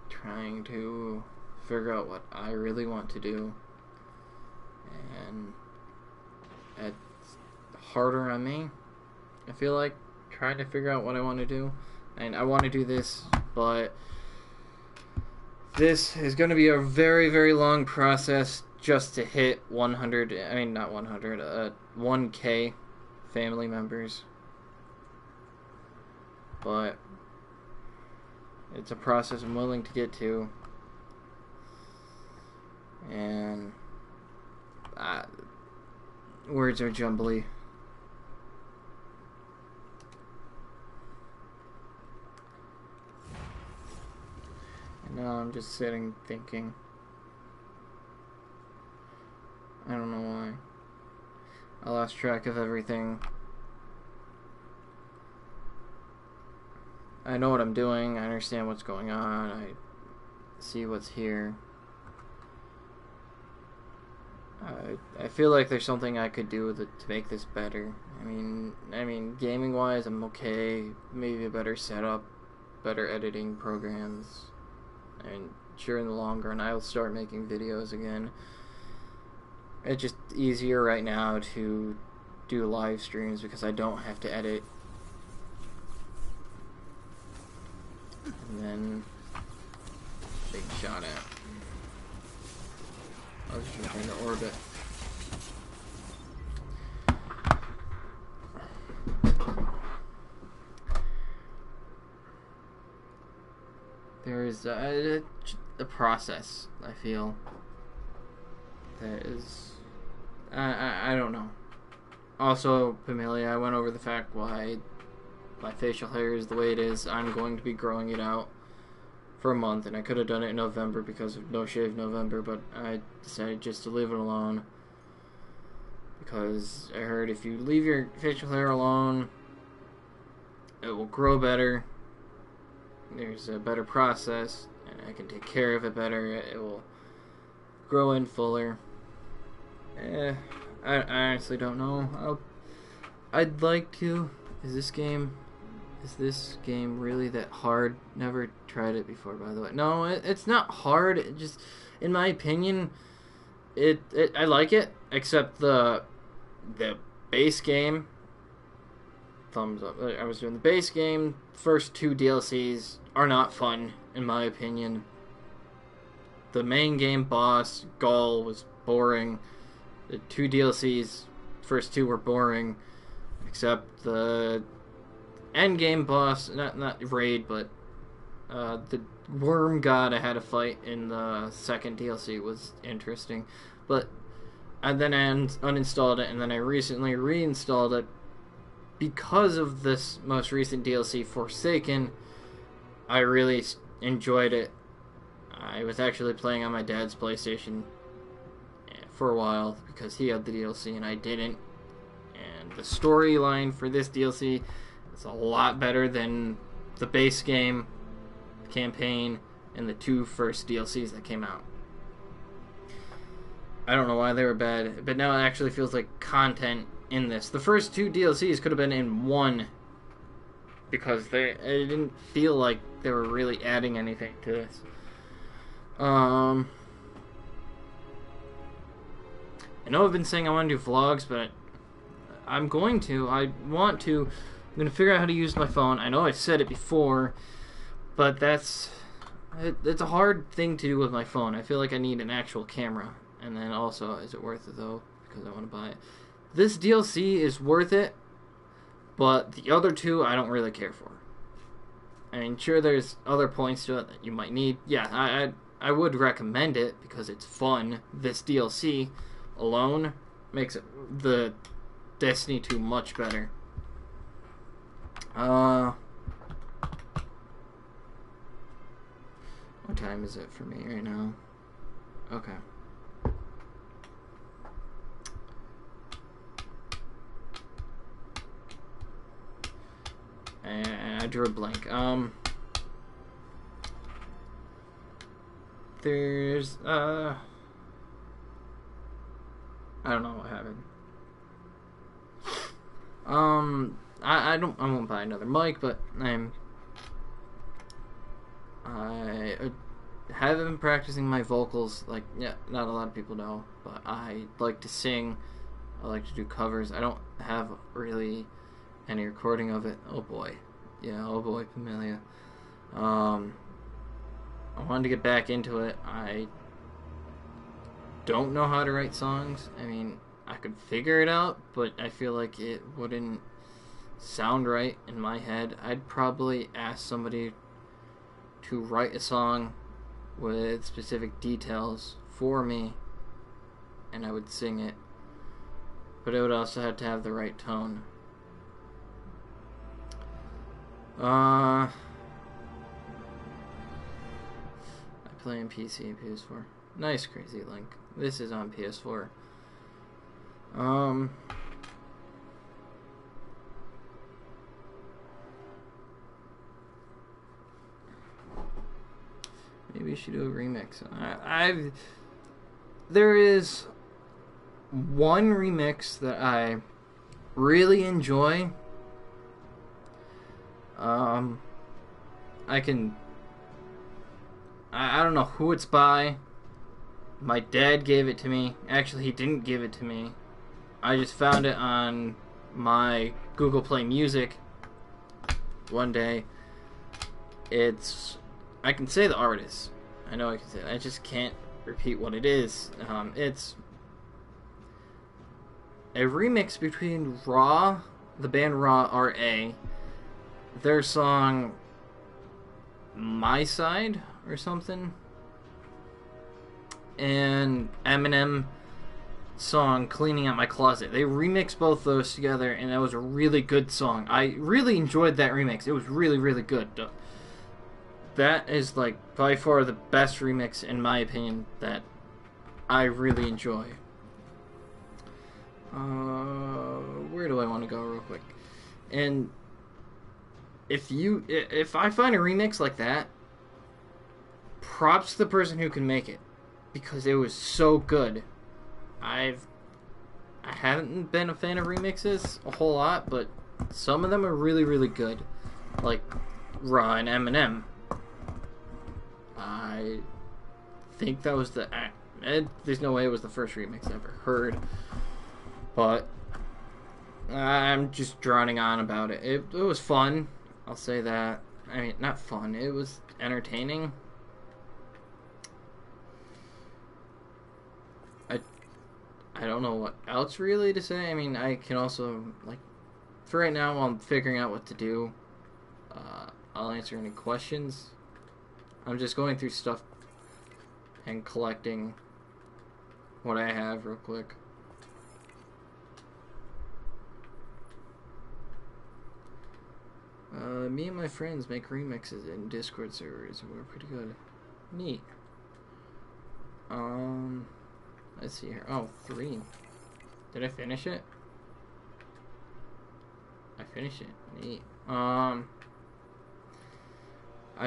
trying to figure out what I really want to do, and it's harder on me. I feel like trying to figure out what I want to do, and I want to do this, but this is going to be a very, very long process just to hit 100, I mean not 100, 1K family members. But it's a process I'm willing to get to, and words are jumbly. And now I'm just sitting thinking. I don't know why. I lost track of everything. I know what I'm doing, I understand what's going on, I see what's here. I feel like there's something I could do to make this better. I mean, gaming wise, I'm okay. Maybe a better setup, better editing programs. And sure, in the long run, I'll start making videos again. It's just easier right now to do live streams because I don't have to edit. And then big shot at. I was just trying to orbit. There is a process, I feel, that is, I don't know. Also, Pamelia, I went over the fact why my facial hair is the way it is. I'm going to be growing it out for a month, and I could have done it in November because of No Shave November, but I decided just to leave it alone because I heard if you leave your facial hair alone, it will grow better. There's a better process, and I can take care of it better. It will grow in fuller. I honestly don't know. I'd like to. Is this game really that hard? Never tried it before, by the way. No, it's not hard. It just, in my opinion, I like it, except the base game. Thumbs up. I was doing the base game. First 2 DLCs are not fun, in my opinion. The main game boss, Gaul, was boring. The 2 DLCs, first 2 were boring, except the end game boss, not raid, but the worm god I had to fight in the second DLC was interesting. But and then I uninstalled it, and then I recently reinstalled it because of this most recent DLC, Forsaken. I really enjoyed it. I was actually playing on my dad's PlayStation for a while because he had the DLC and I didn't. And the storyline for this DLC is a lot better than the base game, campaign, and the 2 first DLCs that came out. I don't know why they were bad, but now it actually feels like content in this. The first 2 DLCs could have been in one because it didn't feel like they were really adding anything to this. I know I've been saying I want to do vlogs, but I'm going to. I'm going to figure out how to use my phone. I know I've said it before, but it's a hard thing to do with my phone. I feel like I need an actual camera. And then also, is it worth it though? Because I want to buy it. This DLC is worth it, but the other 2 I don't really care for. I mean, sure, there's other points to it that you might need. Yeah, I would recommend it because it's fun. This DLC alone makes the Destiny 2 much better. What time is it for me right now? Okay. And I drew a blank. There's I don't know what happened. I won't buy another mic, but I haven't been practicing my vocals. Like, yeah, not a lot of people know, but I like to sing. I like to do covers. I don't have really any recording of it. Oh boy. Yeah, oh boy, Pamelia. I wanted to get back into it. I don't know how to write songs. I mean, I could figure it out, but I feel like it wouldn't sound right in my head. I'd probably ask somebody to write a song with specific details for me, and I would sing it. But it would also have to have the right tone. I play on PC and PS4. Nice, Crazy Link. This is on PS4. Maybe we should do a remix. There is one remix that I really enjoy. I don't know who it's by. My dad gave it to me. Actually, he didn't give it to me. I just found it on my Google Play Music one day. I can say the artist. I know I can say it. I just can't repeat what it is. It's a remix between Raw, the band Raw, R.A., their song My Side or something, and Eminem song Cleaning Out My Closet. They remixed both those together, and that was a really good song. I really enjoyed that remix. It was really, really good. that is like by far the best remix in my opinion that I really enjoy. Where do I want to go real quick? And if I find a remix like that, props to the person who can make it, because it was so good. I haven't been a fan of remixes a whole lot, but some of them are really, really good. Like Raw and Eminem. I think that was there's no way it was the first remix I ever heard. But I'm just droning on about it. It was fun. I'll say that. I mean, not fun. It was entertaining. I don't know what else really to say. I mean, I can also, like, for right now, while I'm figuring out what to do, I'll answer any questions. I'm just going through stuff and collecting what I have real quick. Me and my friends make remixes in Discord servers, and we're pretty good. Neat. Let's see here. Oh, 3. Did I finish it? I finished it. Neat. I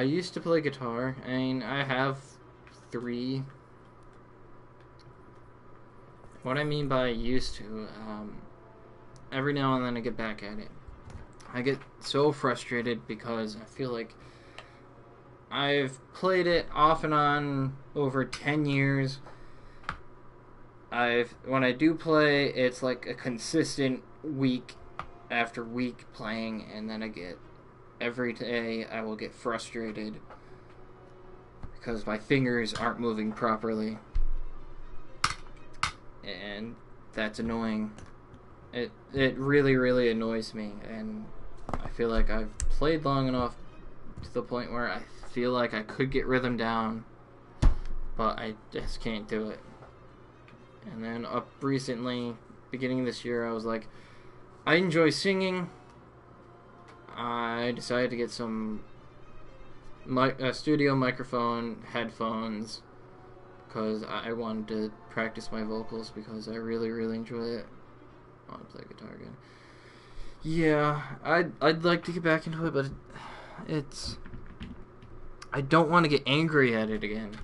used to play guitar. I mean, I have 3. What I mean by used to, every now and then I get back at it. I get so frustrated because I feel like I've played it off and on over 10 years. When I do play, it's like a consistent week after week playing, and then every day I will get frustrated because my fingers aren't moving properly, and that's annoying. It really, really annoys me, and I feel like I've played long enough to the point where I feel like I could get rhythm down, but I just can't do it. And then up recently, beginning of this year, I was like, I enjoy singing. I decided to get some studio microphone, headphones, because I wanted to practice my vocals because I really, really enjoy it. I want to play guitar again. Yeah, I'd like to get back into it, but I don't want to get angry at it again.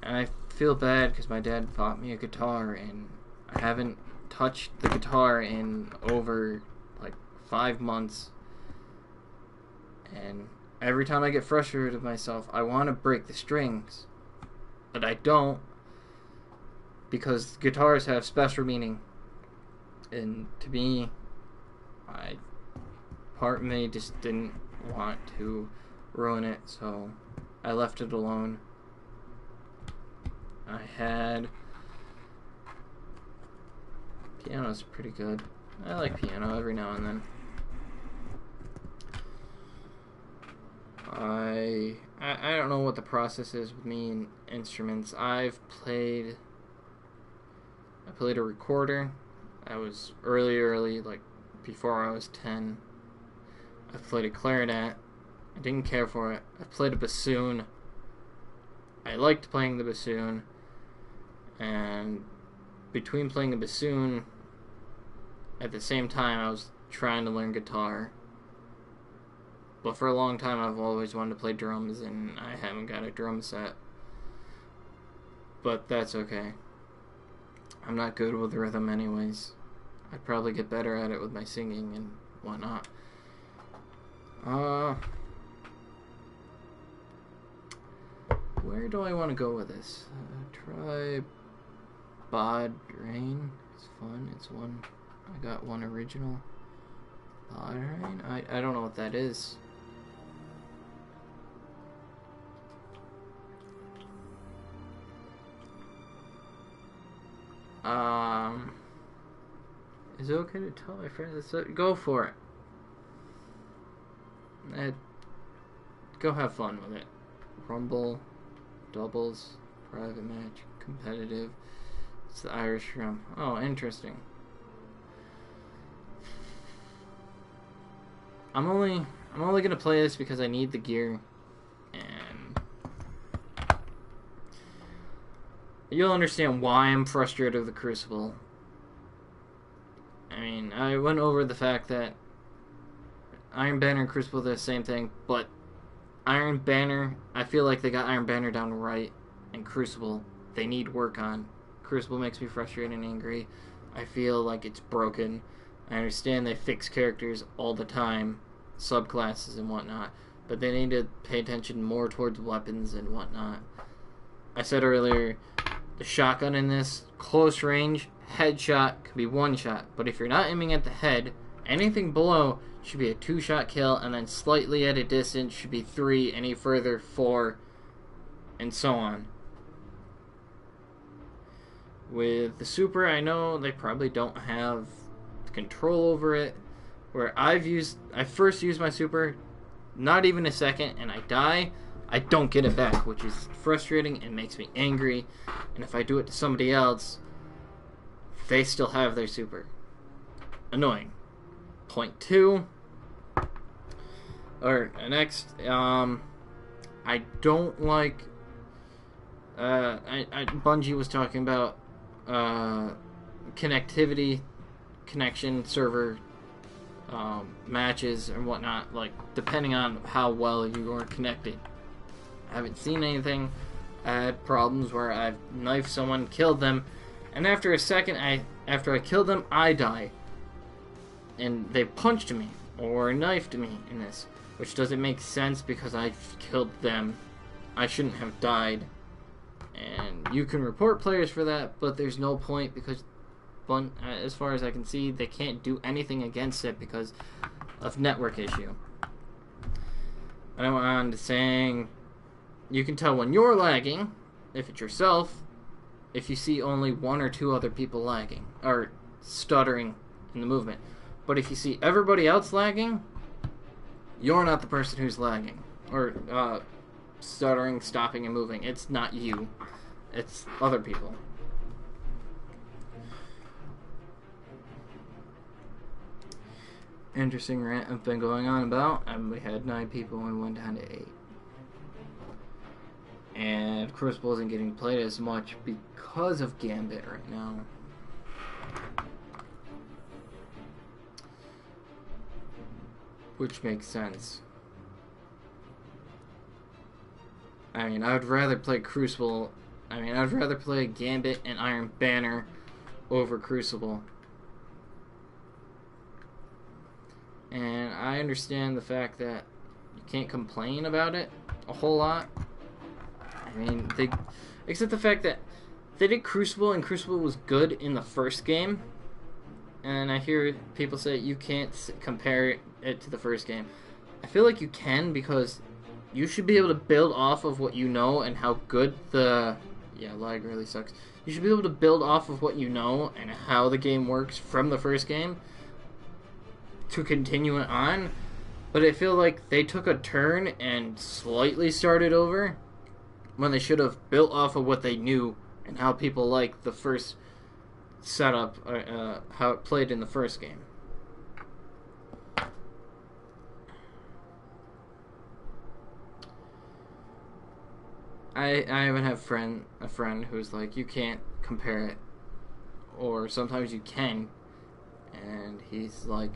And I feel bad because my dad bought me a guitar, and I haven't touched the guitar in over like 5 months. And every time I get frustrated with myself, I want to break the strings, but I don't, because guitars have special meaning. And to me, part of me just didn't want to ruin it, so I left it alone. Piano's pretty good. I like piano every now and then. I don't know what the process is with me and instruments. I played a recorder. I was early, like before I was 10. I played a clarinet. I didn't care for it. I played a bassoon. I liked playing the bassoon. And between playing a bassoon, at the same time I was trying to learn guitar. But for a long time I've always wanted to play drums, and I haven't got a drum set. But that's okay. I'm not good with rhythm anyways. I'd probably get better at it with my singing and whatnot. Where do I want to go with this? Try Bod Rain. It's fun. It's one. I got one original. Bod Rain? I don't know what that is. Is it okay to tell my friends? Go for it. Go have fun with it. Rumble, doubles, private match, competitive. It's the Irish drum. Oh, interesting. I'm only I'm only gonna play this because I need the gear, and you'll understand why I'm frustrated with the Crucible. I mean, I went over the fact that Iron Banner and Crucible are the same thing, but Iron Banner, I feel like they got Iron Banner down right, and Crucible, they need work on. Crucible makes me frustrated and angry. I feel like it's broken. I understand they fix characters all the time, subclasses and whatnot, but they need to pay attention more towards weapons and whatnot. I said earlier, the shotgun in this, close range, headshot could be one shot, but if you're not aiming at the head, anything below should be a 2-shot kill, and then slightly at a distance should be 3, any further 4, and so on. With the super, I know they probably don't have control over it. Where I first used my super, not even a second, and I die, I don't get it back, which is frustrating and makes me angry. And if I do it to somebody else, they still have their super. Annoying. Point 2. Or next, I don't like. Bungie was talking about connectivity, connection, server, matches and whatnot. Like depending on how well you are connected. I haven't seen anything. I had problems where I've knifed someone, killed them, and after a second, after I killed them, I die, and they punched me or knifed me in this. Which doesn't make sense because I killed them. I shouldn't have died. And you can report players for that, but there's no point because, as far as I can see, they can't do anything against it because of network issue. And I went on to saying, you can tell when you're lagging, if it's yourself, if you see only 1 or 2 other people lagging, or stuttering in the movement. But if you see everybody else lagging, you're not the person who's lagging, or stuttering, stopping, and moving. It's not you. It's other people. Interesting rant I've been going on about, and we had 9 people and went down to 8. And Crucible isn't getting played as much because of Gambit right now. Which makes sense. I mean, I would rather play Crucible. I mean, I'd rather play Gambit and Iron Banner over Crucible. And I understand the fact that you can't complain about it a whole lot. I mean, except the fact that they did Crucible and Crucible was good in the first game. And I hear people say you can't compare it to the first game. I feel like you can because you should be able to build off of what you know and how good the... Yeah, lag really sucks. You should be able to build off of what you know and how the game works from the first game to continue it on. But I feel like they took a turn and slightly started over when they should have built off of what they knew and how people like the first setup, how it played in the first game. I even have a friend who's like, you can't compare it, or sometimes you can, and he's like,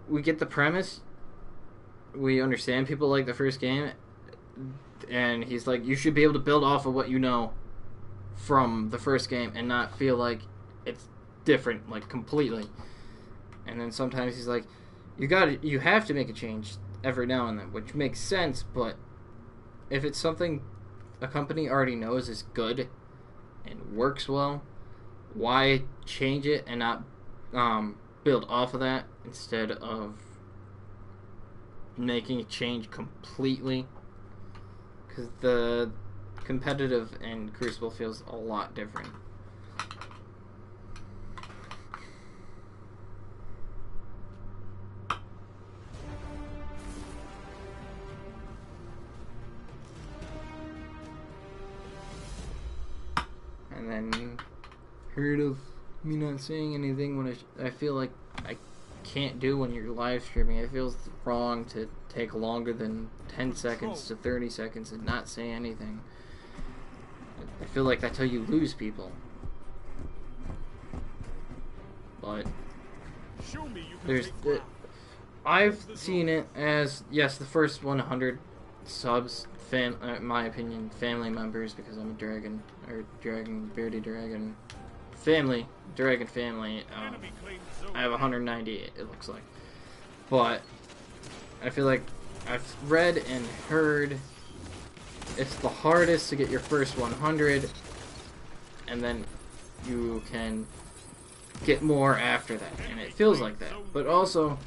we get the premise, we understand people like the first game, and he's like, you should be able to build off of what you know from the first game and not feel like it's different, like completely. And then sometimes he's like, you have to make a change every now and then, which makes sense, but if it's something a company already knows is good and works well, why change it and not build off of that instead of making a change completely? Because the competitive in Crucible feels a lot different. And then heard of me not saying anything when I feel like I can't do when you're live streaming. It feels wrong to take longer than 10 seconds to 30 seconds and not say anything. I feel like that's how you lose people. But there's I've seen it as, yes, the first 100 subs, in my opinion, family members, because I'm a dragon, or dragon, bearded dragon, dragon family. I have 190, it looks like. But I feel like I've read and heard it's the hardest to get your first 100, and then you can get more after that, and it feels like that. But also,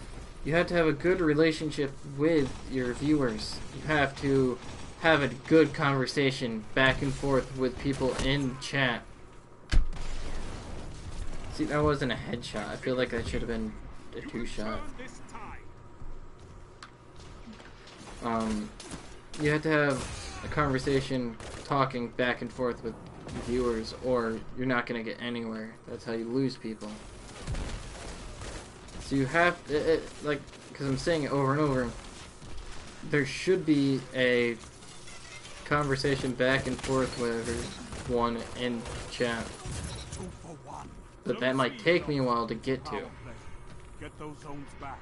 you have to have a good relationship with your viewers. You have to have a good conversation back and forth with people in chat. See, that wasn't a headshot. I feel like that should have been a 2-shot. You have to have a conversation, talking back and forth with viewers, or you're not going to get anywhere. That's how you lose people. So you have, like, because I'm saying it over and over, there should be a conversation back and forth with everyone in chat. But that might take me a while to get to. Get those zones back.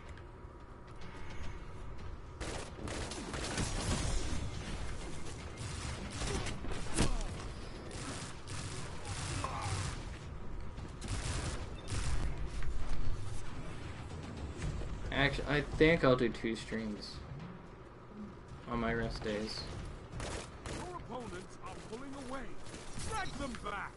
Actually, I think I'll do 2 streams on my rest days. Your opponents are pulling away. Drag them back.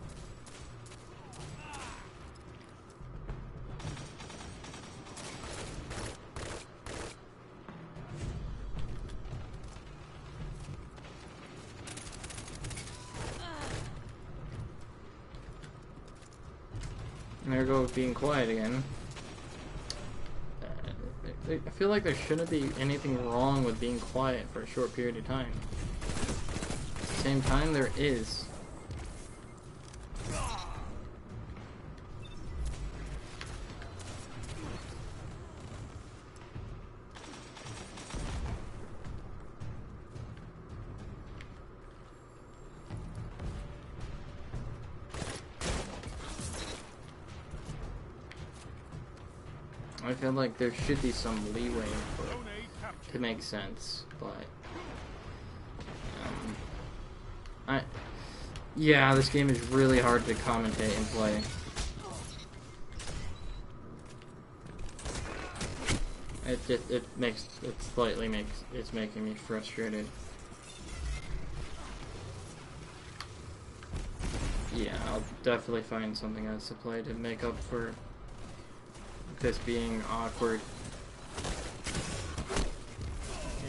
And there goes being quiet again. I feel like there shouldn't be anything wrong with being quiet for a short period of time. At the same time, there is. I feel like there should be some leeway for it to make sense, but yeah, this game is really hard to commentate and play. It's making me frustrated. Yeah, I'll definitely find something else to play to make up for this being awkward.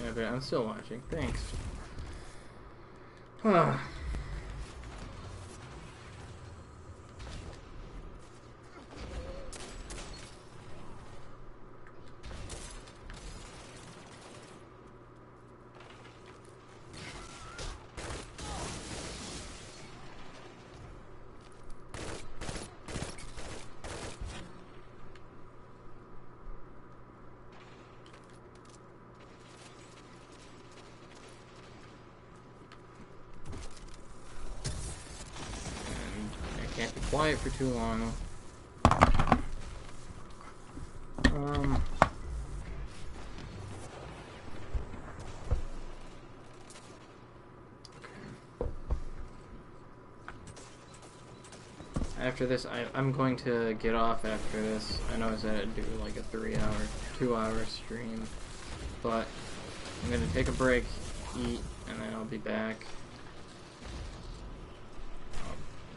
Yeah, but I'm still watching. Thanks. Can't be quiet for too long. After this, I'm going to get off after this. I know I said I'd do like a 2-hour stream, but I'm going to take a break, eat, and then I'll be back.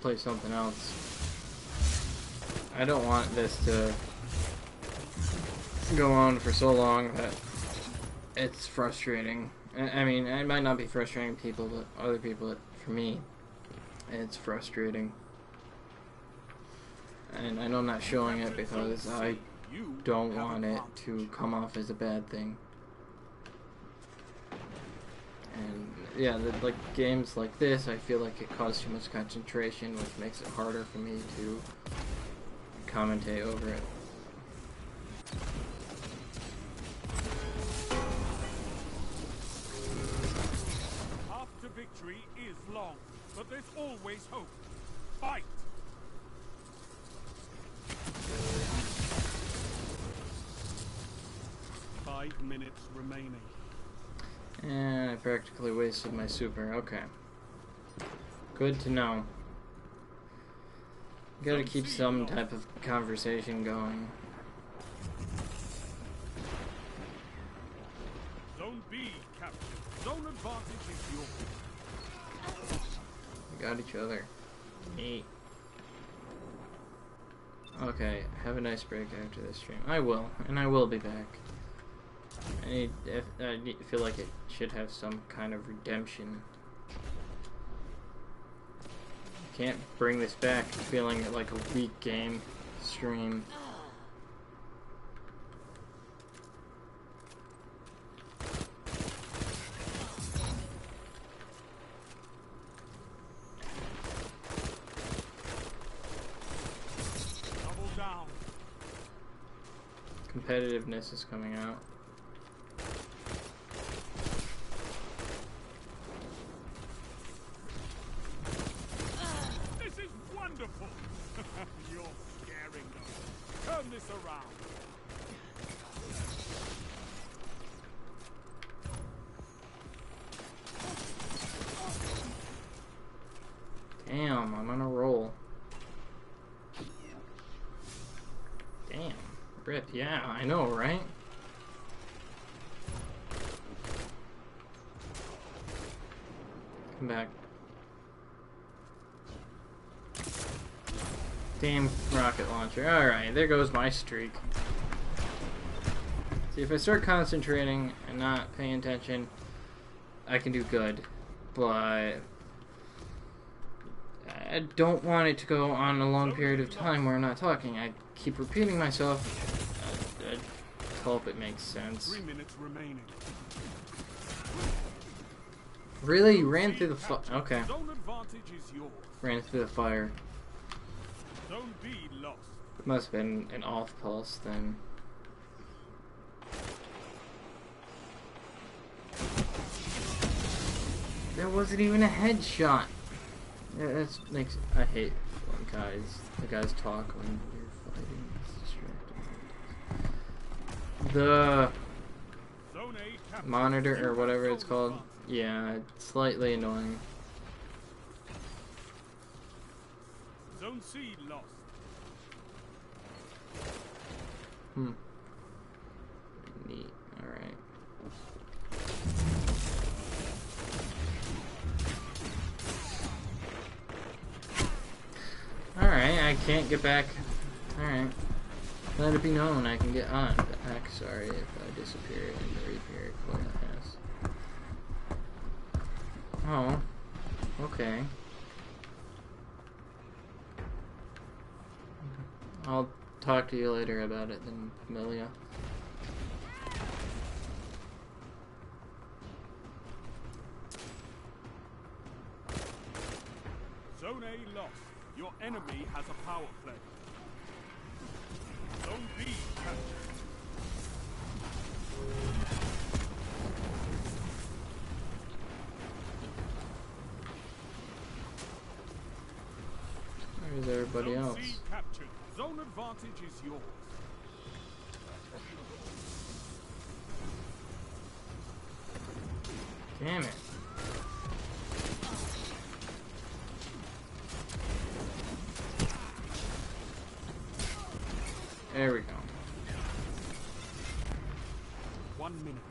Play something else. I don't want this to go on for so long that it's frustrating. I mean, it might not be frustrating to people, but other people, for me, it's frustrating. And I know I'm not showing it because I don't want it to come off as a bad thing. And yeah, like games like this, I feel like it causes too much concentration, which makes it harder for me to commentate over it. victory is long, but there's always hope. Fight! Five minutes remaining. And I practically wasted my super. Okay. Good to know. Gotta keep some type of conversation going. Zone B captured. Zone advantage is yours. We got each other. Neat. Okay, have a nice break after this stream. I will, and I will be back. I feel like it should have some kind of redemption. Can't bring this back feeling like a weak game stream. Double down. Competitiveness is coming out. Wonderful! You're scaring them. Turn this around. Damn, I'm on a roll. Damn. Rip, yeah, I know, right? Come back. Damn rocket launcher. Alright, there goes my streak. See, if I start concentrating and not paying attention, I can do good. But I don't want it to go on a long period of time where I'm not talking. I keep repeating myself. I hope it makes sense. 3 minutes remaining. Really? You ran through the okay. Zone advantage is yours. Ran through the fire. Zone B lost. It must have been an off pulse then. That wasn't even a headshot. Yeah, that's makes. I hate when the guys talk when you're fighting. It's distracting. The Zone A monitor or whatever it's called. Yeah, it's slightly annoying. Zone C lost. Neat. Alright. Alright, I can't get back. Alright. Let it be known I can get on back. Sorry if I disappear and reappear. Yes. Oh. Okay. I'll talk to you later about it then, Pamelia. Zone A lost. Your enemy has a power play. Zone B captured. Where's everybody Zone else? C captured. Zone advantage is yours. Damn it. There we go. 1 minute.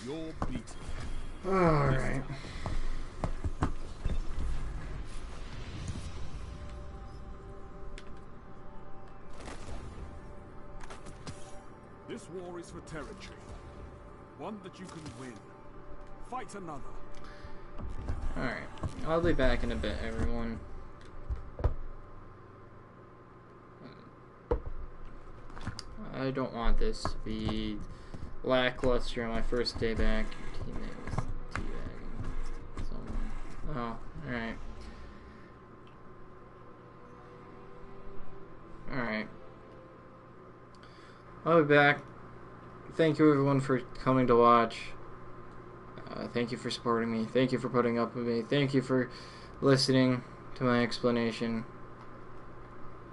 You're beaten. Alright. This war is for territory. One that you can win. Fight another. Alright. I'll be back in a bit, everyone. I don't want this to be lackluster on my first day back. Teammate was teabagging. I'll be back. Thank you everyone for coming to watch. Thank you for supporting me. Thank you for putting up with me. Thank you for listening to my explanation.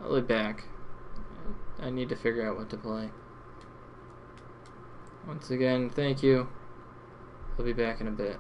I'll be back. I need to figure out what to play. Once again, thank you. I'll be back in a bit.